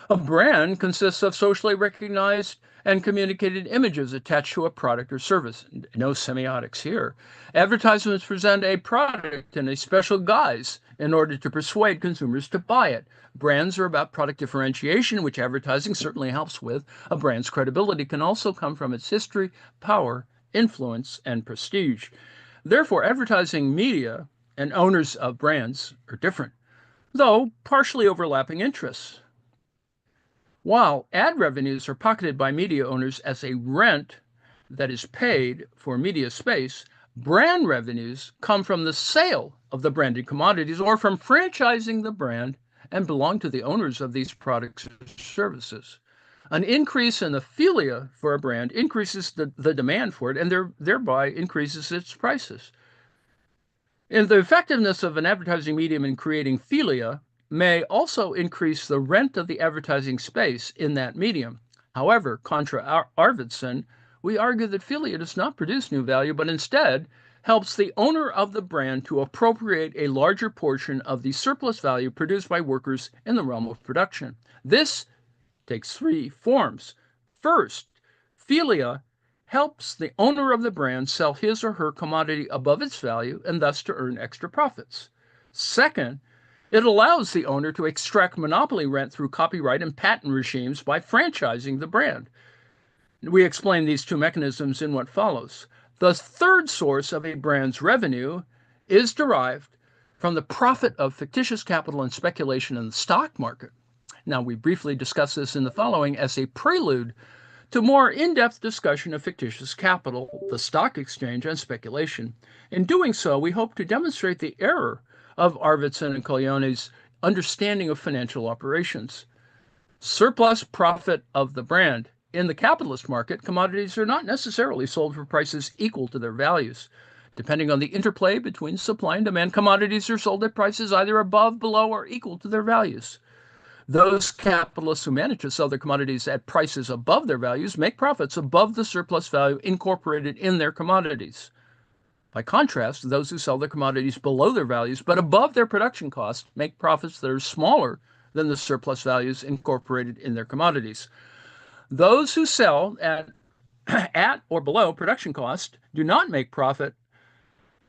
A brand consists of socially recognized and communicated images attached to a product or service. No semiotics here. Advertisements present a product in a special guise in order to persuade consumers to buy it. Brands are about product differentiation, which advertising certainly helps with. A brand's credibility can also come from its history, power, influence, and prestige. Therefore, advertising media and owners of brands are different, though partially overlapping interests. While ad revenues are pocketed by media owners as a rent that is paid for media space, brand revenues come from the sale of the branded commodities or from franchising the brand and belong to the owners of these products or services. An increase in the philia for a brand increases the demand for it and thereby increases its prices. And the effectiveness of an advertising medium in creating philia may also increase the rent of the advertising space in that medium. However, contra Arvidsson, we argue that philia does not produce new value, but instead helps the owner of the brand to appropriate a larger portion of the surplus value produced by workers in the realm of production. This takes three forms. First, philia helps the owner of the brand sell his or her commodity above its value and thus to earn extra profits. Second, it allows the owner to extract monopoly rent through copyright and patent regimes by franchising the brand. We explain these two mechanisms in what follows. The third source of a brand's revenue is derived from the profit of fictitious capital and speculation in the stock market. Now, we briefly discuss this in the following as a prelude to more in-depth discussion of fictitious capital, the stock exchange, and speculation. In doing so, we hope to demonstrate the error of Arvidsson and Colleone's understanding of financial operations. Surplus profit of the brand. In the capitalist market, commodities are not necessarily sold for prices equal to their values. Depending on the interplay between supply and demand, commodities are sold at prices either above, below, or equal to their values. Those capitalists who manage to sell their commodities at prices above their values make profits above the surplus value incorporated in their commodities. By contrast, those who sell their commodities below their values but above their production costs make profits that are smaller than the surplus values incorporated in their commodities. Those who sell at or below production cost do not make profit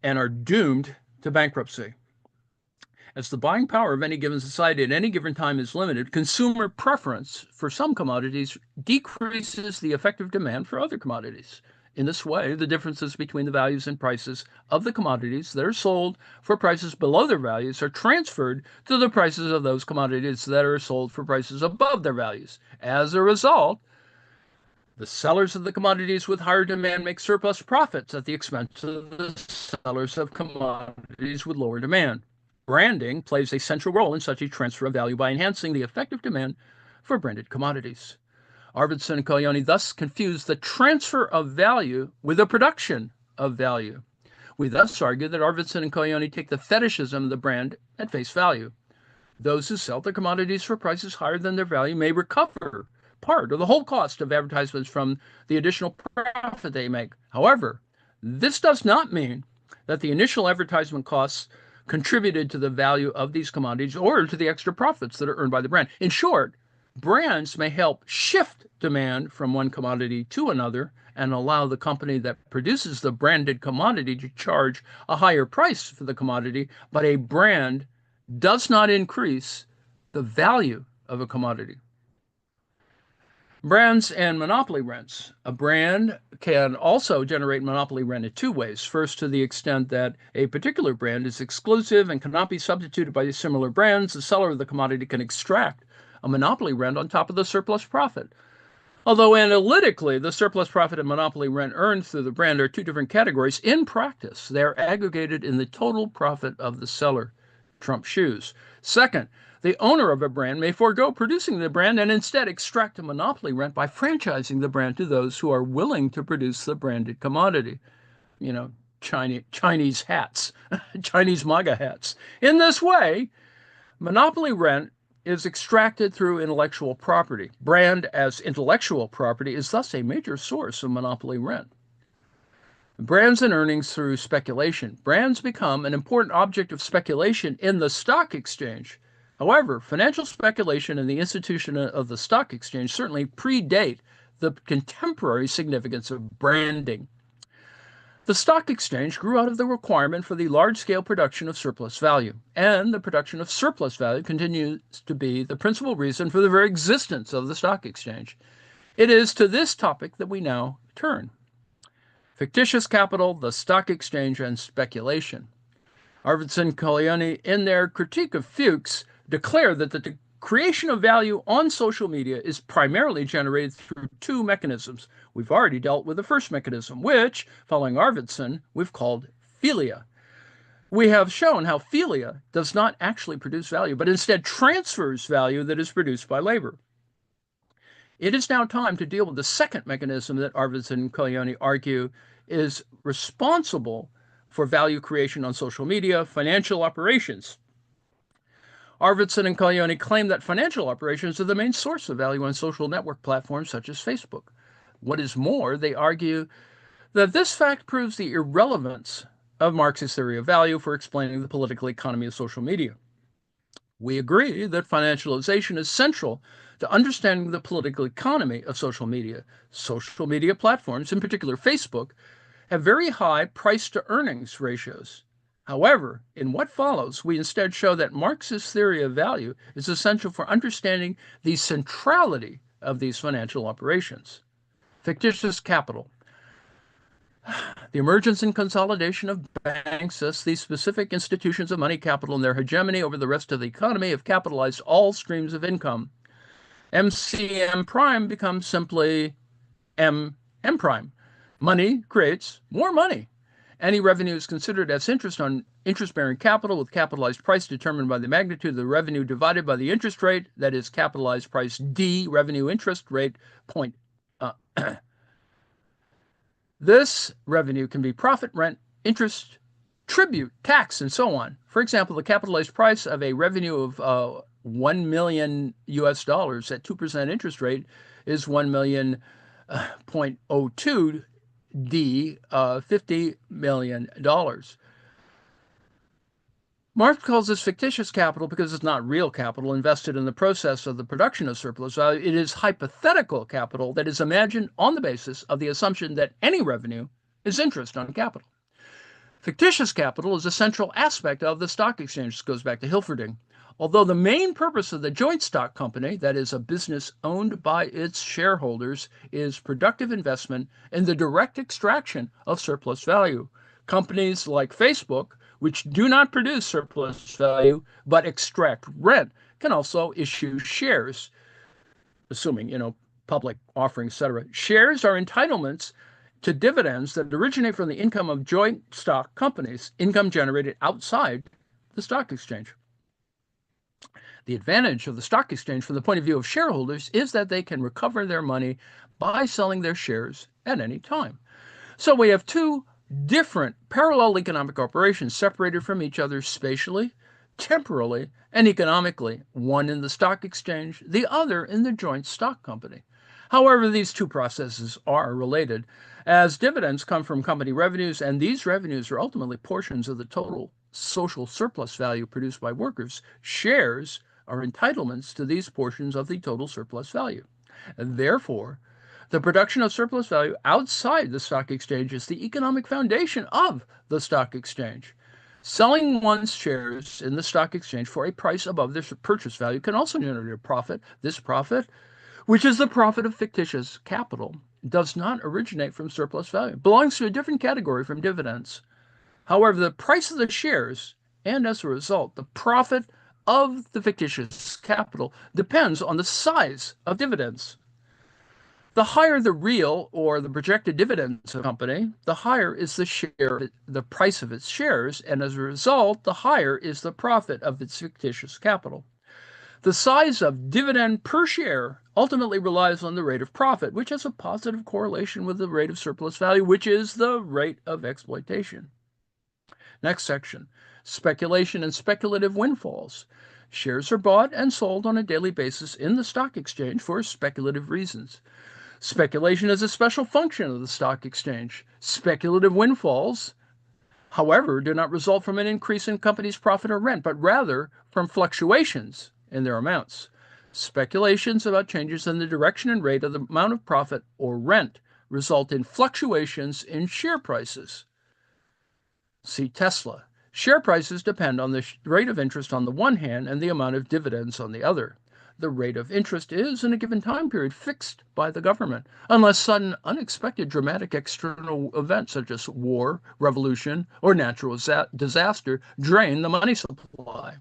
and are doomed to bankruptcy. As the buying power of any given society at any given time is limited, consumer preference for some commodities decreases the effective demand for other commodities. In this way, the differences between the values and prices of the commodities that are sold for prices below their values are transferred to the prices of those commodities that are sold for prices above their values. As a result, the sellers of the commodities with higher demand make surplus profits at the expense of the sellers of commodities with lower demand. Branding plays a central role in such a transfer of value by enhancing the effective demand for branded commodities. Arvidsson and Colleone thus confuse the transfer of value with the production of value. We thus argue that Arvidsson and Colleone take the fetishism of the brand at face value. Those who sell their commodities for prices higher than their value may recover part or the whole cost of advertisements from the additional profit they make. However, this does not mean that the initial advertisement costs contributed to the value of these commodities or to the extra profits that are earned by the brand. In short, brands may help shift demand from one commodity to another and allow the company that produces the branded commodity to charge a higher price for the commodity, but a brand does not increase the value of a commodity. Brands and monopoly rents. A brand can also generate monopoly rent in two ways. First, to the extent that a particular brand is exclusive and cannot be substituted by similar brands, the seller of the commodity can extract a monopoly rent on top of the surplus profit. Although analytically, the surplus profit and monopoly rent earned through the brand are two different categories, in practice, they are aggregated in the total profit of the seller. Trump shoes. Second, the owner of a brand may forego producing the brand and instead extract a monopoly rent by franchising the brand to those who are willing to produce the branded commodity. You know, Chinese hats, Chinese MAGA hats. In this way, monopoly rent is extracted through intellectual property. Brand as intellectual property is thus a major source of monopoly rent. Brands and earnings through speculation. Brands become an important object of speculation in the stock exchange. However, financial speculation and the institution of the stock exchange certainly predate the contemporary significance of branding. The stock exchange grew out of the requirement for the large-scale production of surplus value, and the production of surplus value continues to be the principal reason for the very existence of the stock exchange. It is to this topic that we now turn. Fictitious capital, the stock exchange, and speculation. Arvidsson and Colleone, in their critique of Fuchs, declare that the creation of value on social media is primarily generated through two mechanisms. We've already dealt with the first mechanism, which, following Arvidsson, we've called philia. We have shown how philia does not actually produce value, but instead transfers value that is produced by labor. It is now time to deal with the second mechanism that Arvidsson and Colleone argue is responsible for value creation on social media, financial operations. Arvidsson and Colleone claim that financial operations are the main source of value on social network platforms such as Facebook. What is more, they argue that this fact proves the irrelevance of Marx's theory of value for explaining the political economy of social media. We agree that financialization is central to understanding the political economy of social media. Social media platforms, in particular Facebook, have very high price-to-earnings ratios. However, in what follows, we instead show that Marx's theory of value is essential for understanding the centrality of these financial operations. Fictitious capital. The emergence and consolidation of banks, thus these specific institutions of money capital and their hegemony over the rest of the economy, have capitalized all streams of income. MCM prime becomes simply M prime. Money creates more money. Any revenue is considered as interest on interest-bearing capital, with capitalized price determined by the magnitude of the revenue divided by the interest rate, that is capitalized price D, revenue interest rate, point. This revenue can be profit, rent, interest, tribute, tax, and so on. For example, the capitalized price of a revenue of 1 million US dollars at 2% interest rate is 1 million 0.02 D, $50 million. Marx calls this fictitious capital because it's not real capital invested in the process of the production of surplus value. It is hypothetical capital that is imagined on the basis of the assumption that any revenue is interest on capital. Fictitious capital is a central aspect of the stock exchange. This goes back to Hilferding. Although the main purpose of the joint stock company, that is, a business owned by its shareholders, is productive investment in the direct extraction of surplus value. Companies like Facebook, which do not produce surplus value but extract rent, can also issue shares, assuming, public offering, etc. Shares are entitlements to dividends that originate from the income of joint stock companies, income generated outside the stock exchange. The advantage of the stock exchange from the point of view of shareholders is that they can recover their money by selling their shares at any time. So we have two different parallel economic operations separated from each other spatially, temporally, and economically, one in the stock exchange, the other in the joint stock company. However, these two processes are related, as dividends come from company revenues, and these revenues are ultimately portions of the total social surplus value produced by workers. Shares are entitlements to these portions of the total surplus value. And therefore, the production of surplus value outside the stock exchange is the economic foundation of the stock exchange. Selling one's shares in the stock exchange for a price above their purchase value can also generate a profit. This profit, which is the profit of fictitious capital, does not originate from surplus value. It belongs to a different category from dividends. However, the price of the shares, and as a result, the profit of the fictitious capital, depends on the size of dividends. The higher the real or the projected dividends of a company, the higher is the price of its shares, and as a result, the higher is the profit of its fictitious capital. The size of dividend per share ultimately relies on the rate of profit, which has a positive correlation with the rate of surplus value, which is the rate of exploitation. Next section, speculation and speculative windfalls. Shares are bought and sold on a daily basis in the stock exchange for speculative reasons. Speculation is a special function of the stock exchange. Speculative windfalls, however, do not result from an increase in companies' profit or rent, but rather from fluctuations in their amounts. Speculations about changes in the direction and rate of the amount of profit or rent result in fluctuations in share prices. See Tesla. Share prices depend on the rate of interest on the one hand and the amount of dividends on the other. The rate of interest is, in a given time period, fixed by the government, unless sudden, unexpected, dramatic external events such as war, revolution, or natural disaster drain the money supply.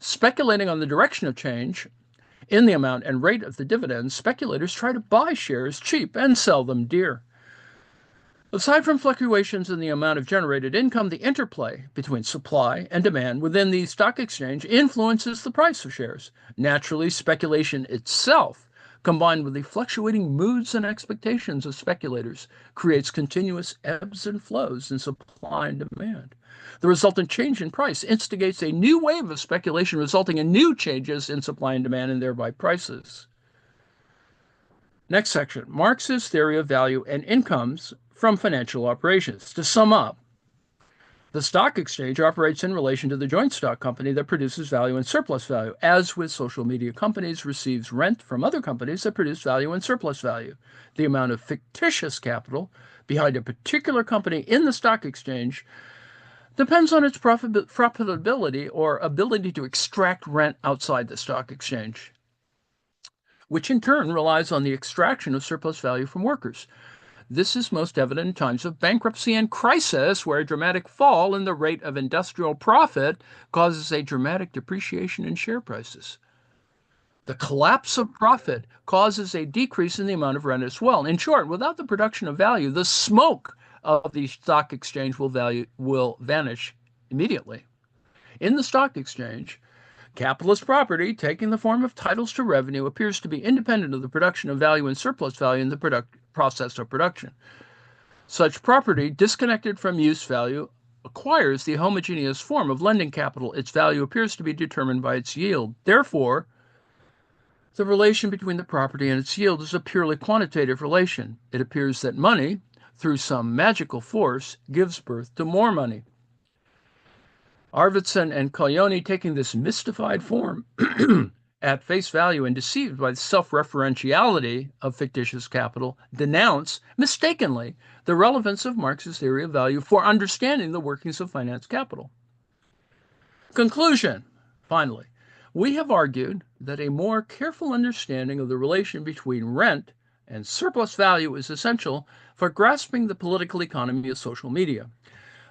Speculating on the direction of change in the amount and rate of the dividends, speculators try to buy shares cheap and sell them dear. Aside from fluctuations in the amount of generated income, the interplay between supply and demand within the stock exchange influences the price of shares. Naturally, speculation itself, combined with the fluctuating moods and expectations of speculators, creates continuous ebbs and flows in supply and demand. The resultant change in price instigates a new wave of speculation, resulting in new changes in supply and demand and thereby prices. Next section, Marx's theory of value and incomes from financial operations. To sum up, The stock exchange operates in relation to the joint stock company that produces value and surplus value. As with social media companies, receives rent from other companies that produce value and surplus value. The amount of fictitious capital behind a particular company in the stock exchange depends on its profitability or ability to extract rent outside the stock exchange, which in turn relies on the extraction of surplus value from workers. This is most evident in times of bankruptcy and crisis, where a dramatic fall in the rate of industrial profit causes a dramatic depreciation in share prices. The collapse of profit causes a decrease in the amount of rent as well. In short, without the production of value, the smoke of the stock exchange will vanish immediately. In the stock exchange, capitalist property, taking the form of titles to revenue, appears to be independent of the production of value and surplus value in the process of production. Such property, disconnected from use value, acquires the homogeneous form of lending capital. Its value appears to be determined by its yield. Therefore, the relation between the property and its yield is a purely quantitative relation. It appears that money, through some magical force, gives birth to more money. Arvidsson and Collioni, taking this mystified form at face value and deceived by the self-referentiality of fictitious capital, denounce, mistakenly, the relevance of Marx's theory of value for understanding the workings of finance capital. Conclusion, finally. We have argued that a more careful understanding of the relation between rent and surplus value is essential for grasping the political economy of social media.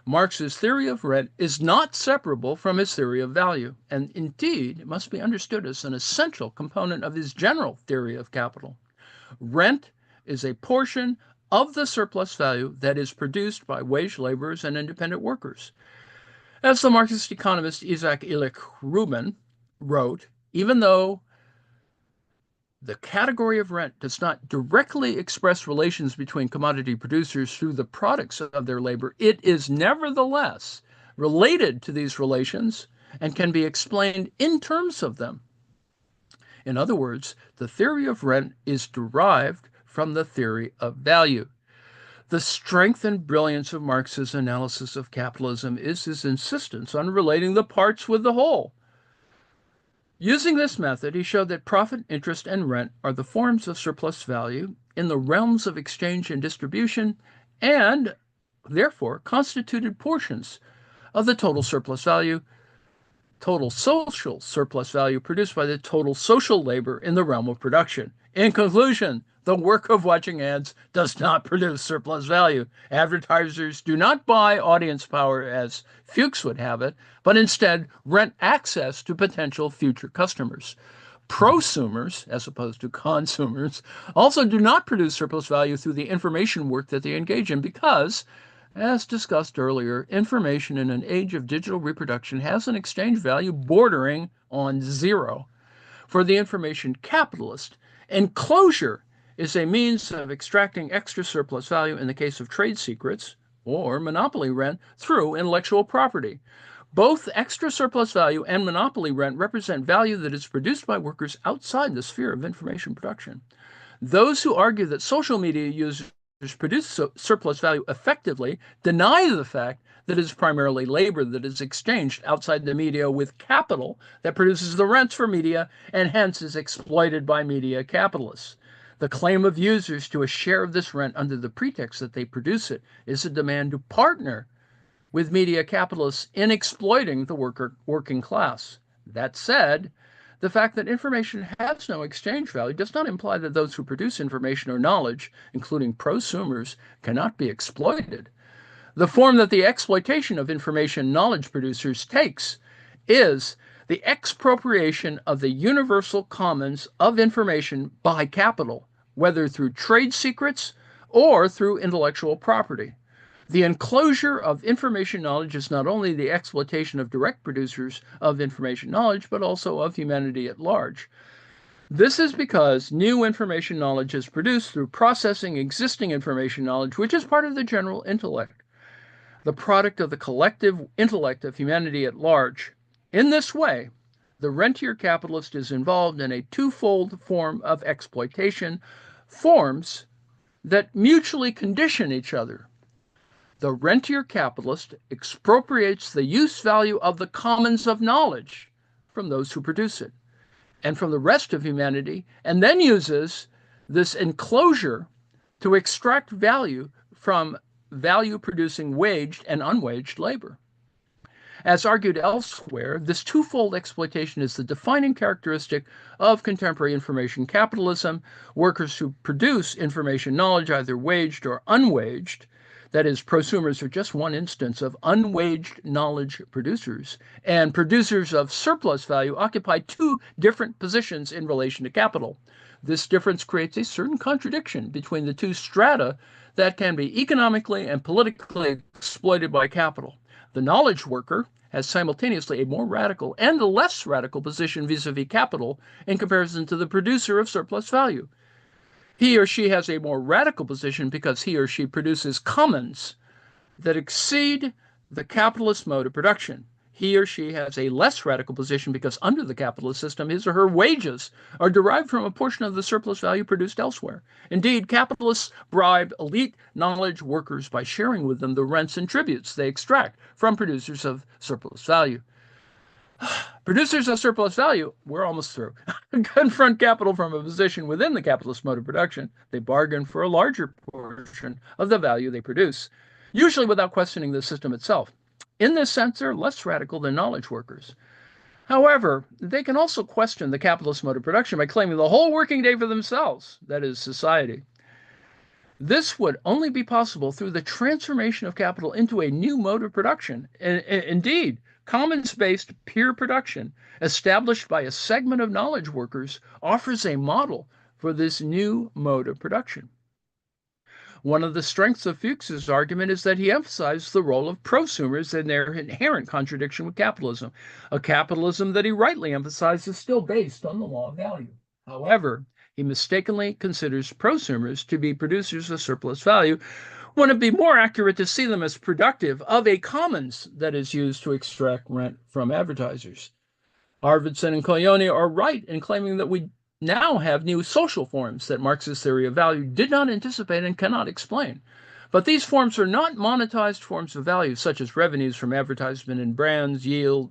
Marx's theory of rent is not separable from his theory of value, and indeed it must be understood as an essential component of his general theory of capital. Rent is a portion of the surplus value that is produced by wage laborers and independent workers. As the Marxist economist Isaac Illich Rubin wrote, even though the category of rent does not directly express relations between commodity producers through the products of their labor, it is nevertheless related to these relations and can be explained in terms of them. In other words, the theory of rent is derived from the theory of value. The strength and brilliance of Marx's analysis of capitalism is his insistence on relating the parts with the whole. Using this method, he showed that profit, interest, and rent are the forms of surplus value in the realms of exchange and distribution, and therefore constituted portions of the total surplus value, total social surplus value produced by the total social labor in the realm of production. In conclusion, the work of watching ads does not produce surplus value. Advertisers do not buy audience power as Fuchs would have it, but instead rent access to potential future customers. Prosumers, as opposed to consumers, also do not produce surplus value through the information work that they engage in because, as discussed earlier, information in an age of digital reproduction has an exchange value bordering on zero. For the information capitalist, enclosure is a means of extracting extra surplus value in the case of trade secrets or monopoly rent through intellectual property. Both extra surplus value and monopoly rent represent value that is produced by workers outside the sphere of information production. Those who argue that social media users produce surplus value effectively deny the fact that it is primarily labor that is exchanged outside the media with capital that produces the rents for media and hence is exploited by media capitalists. The claim of users to a share of this rent under the pretext that they produce it is a demand to partner with media capitalists in exploiting the working class. That said, the fact that information has no exchange value does not imply that those who produce information or knowledge, including prosumers, cannot be exploited. The form that the exploitation of information knowledge producers takes is the expropriation of the universal commons of information by capital, whether through trade secrets or through intellectual property. The enclosure of information knowledge is not only the exploitation of direct producers of information knowledge, but also of humanity at large. This is because new information knowledge is produced through processing existing information knowledge, which is part of the general intellect, the product of the collective intellect of humanity at large. In this way, the rentier capitalist is involved in a twofold form of exploitation, forms that mutually condition each other. The rentier capitalist expropriates the use value of the commons of knowledge from those who produce it and from the rest of humanity, and then uses this enclosure to extract value from value producing waged and unwaged labor. As argued elsewhere, this twofold exploitation is the defining characteristic of contemporary information capitalism. Workers who produce information knowledge, either waged or unwaged, that is, prosumers are just one instance of unwaged knowledge producers, and producers of surplus value occupy two different positions in relation to capital. This difference creates a certain contradiction between the two strata that can be economically and politically exploited by capital. The knowledge worker has simultaneously a more radical and a less radical position vis-a-vis capital in comparison to the producer of surplus value. He or she has a more radical position because he or she produces commons that exceed the capitalist mode of production. He or she has a less radical position because under the capitalist system, his or her wages are derived from a portion of the surplus value produced elsewhere. Indeed, capitalists bribe elite knowledge workers by sharing with them the rents and tributes they extract from producers of surplus value. Producers of surplus value, we're almost through, confront capital from a position within the capitalist mode of production. They bargain for a larger portion of the value they produce, usually without questioning the system itself. In this sense, they're less radical than knowledge workers. However, they can also question the capitalist mode of production by claiming the whole working day for themselves, that is, society. This would only be possible through the transformation of capital into a new mode of production. Indeed, commons-based peer production, established by a segment of knowledge workers, offers a model for this new mode of production. One of the strengths of Fuchs's argument is that he emphasized the role of prosumers and their inherent contradiction with capitalism, a capitalism that he rightly emphasized is still based on the law of value. However, he mistakenly considers prosumers to be producers of surplus value, when it'd be more accurate to see them as productive of a commons that is used to extract rent from advertisers. Arvidsson and Collioni are right in claiming that we now have new social forms that Marx's theory of value did not anticipate and cannot explain. But these forms are not monetized forms of value, such as revenues from advertisement and brands,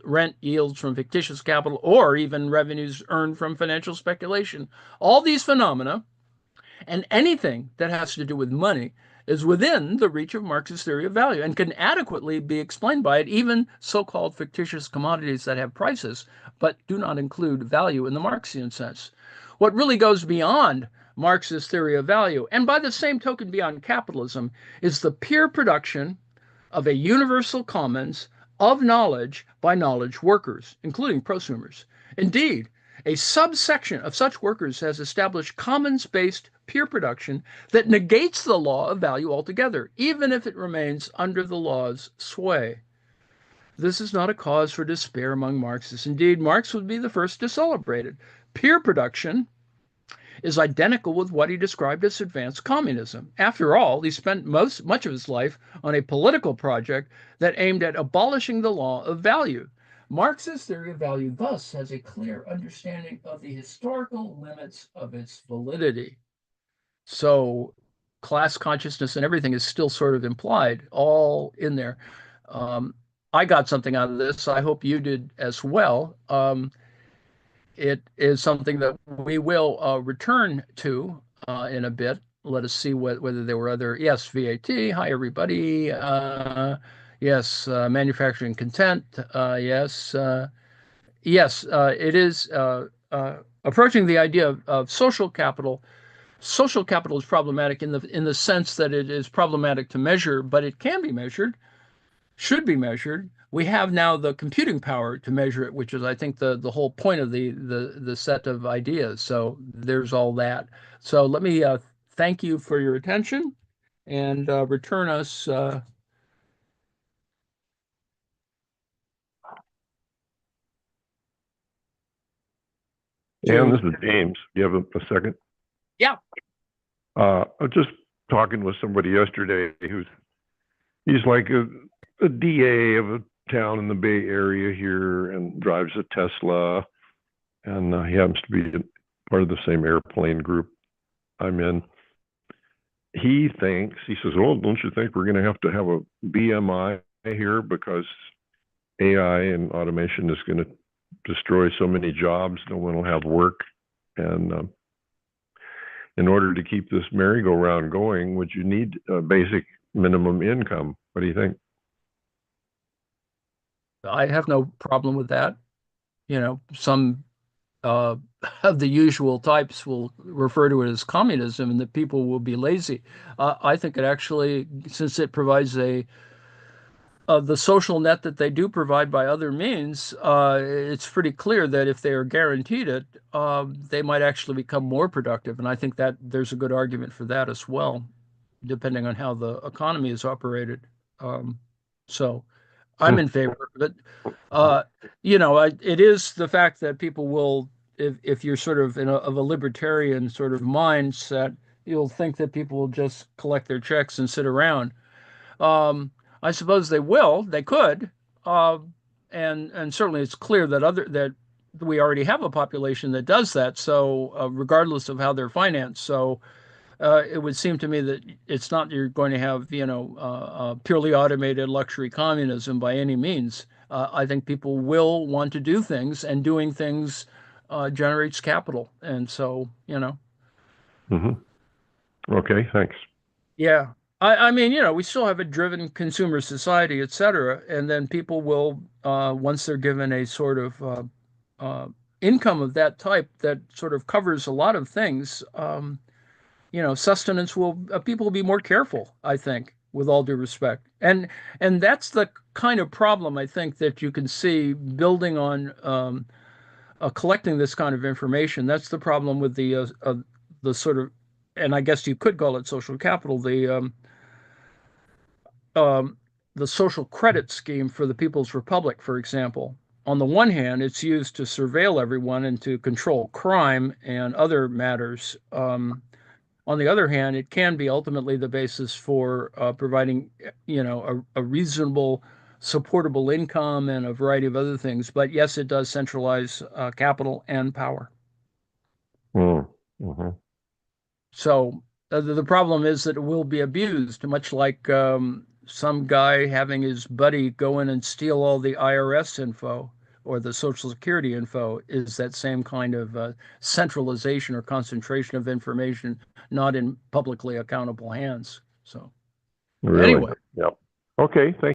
rent yields from fictitious capital, or even revenues earned from financial speculation. All these phenomena, and anything that has to do with money, is within the reach of Marx's theory of value and can adequately be explained by it, even so-called fictitious commodities that have prices but do not include value in the Marxian sense. What really goes beyond Marx's theory of value, and by the same token beyond capitalism, is the peer production of a universal commons of knowledge by knowledge workers, including prosumers. Indeed, a subsection of such workers has established commons-based peer production that negates the law of value altogether, even if it remains under the law's sway. This is not a cause for despair among Marxists. Indeed, Marx would be the first to celebrate it. Peer production is identical with what he described as advanced communism. After all, he spent much of his life on a political project that aimed at abolishing the law of value. Marx's theory of value thus has a clear understanding of the historical limits of its validity. So class consciousness and everything is still sort of implied, all in there. I got something out of this. I hope you did as well. It is something that we will return to in a bit. Let us see whether there were other. Yes, VAT. Hi, everybody. Yes, manufacturing content. Yes. Yes, it is approaching the idea of social capital. Social capital is problematic in the sense that it is problematic to measure, but it can be measured, should be measured. We have now the computing power to measure it, which is, I think, the whole point of the set of ideas. So there's all that. So let me thank you for your attention and return us.
And this is James. You have a second?
Yeah.
I was just talking with somebody yesterday he's like a DA of a town in the Bay Area here and drives a Tesla, and he happens to be part of the same airplane group I'm in. he says, well, don't you think we're going to have a BMI here because AI and automation is going to destroy so many jobs, no one will have work. And in order to keep this merry-go-round going, would you need a basic minimum income? What do you think?
I have no problem with that. Some uh, of the usual types will refer to it as communism and that people will be lazy. I think it actually, since it provides the social net that they do provide by other means, it's pretty clear that if they are guaranteed it, they might actually become more productive. And I think that there's a good argument for that as well, depending on how the economy is operated. Um, so I'm
Hmm.
in favor of it. Uh, it is the fact that people will, if you're sort of of a libertarian sort of mindset, you'll think that people will just collect their checks and sit around. Um, I suppose they will. They could, uh, and certainly it's clear that we already have a population that does that. So regardless of how they're financed, so it would seem to me that it's not you're going to have purely automated luxury communism by any means. I think people will want to do things, and doing things generates capital, and so
Mm-hmm. Okay, thanks.
yeah. I mean, we still have a driven consumer society, et cetera, and then people will, once they're given a sort of uh, income of that type that sort of covers a lot of things, sustenance will, people will be more careful, I think, with all due respect. And that's the kind of problem I think that you can see building on collecting this kind of information. That's the problem with the sort of, and I guess you could call it social capital, um, the social credit scheme for the People's Republic, for example. On the one hand, it's used to surveil everyone and to control crime and other matters. On the other hand, it can be ultimately the basis for providing, a reasonable, supportable income and a variety of other things. But yes, it does centralize capital and power.
Mm-hmm.
So the problem is that it will be abused, much like some guy having his buddy go in and steal all the IRS info or the Social Security info is that same kind of centralization or concentration of information, not in publicly accountable hands. So
Really?
anyway.
Yep. Okay, thank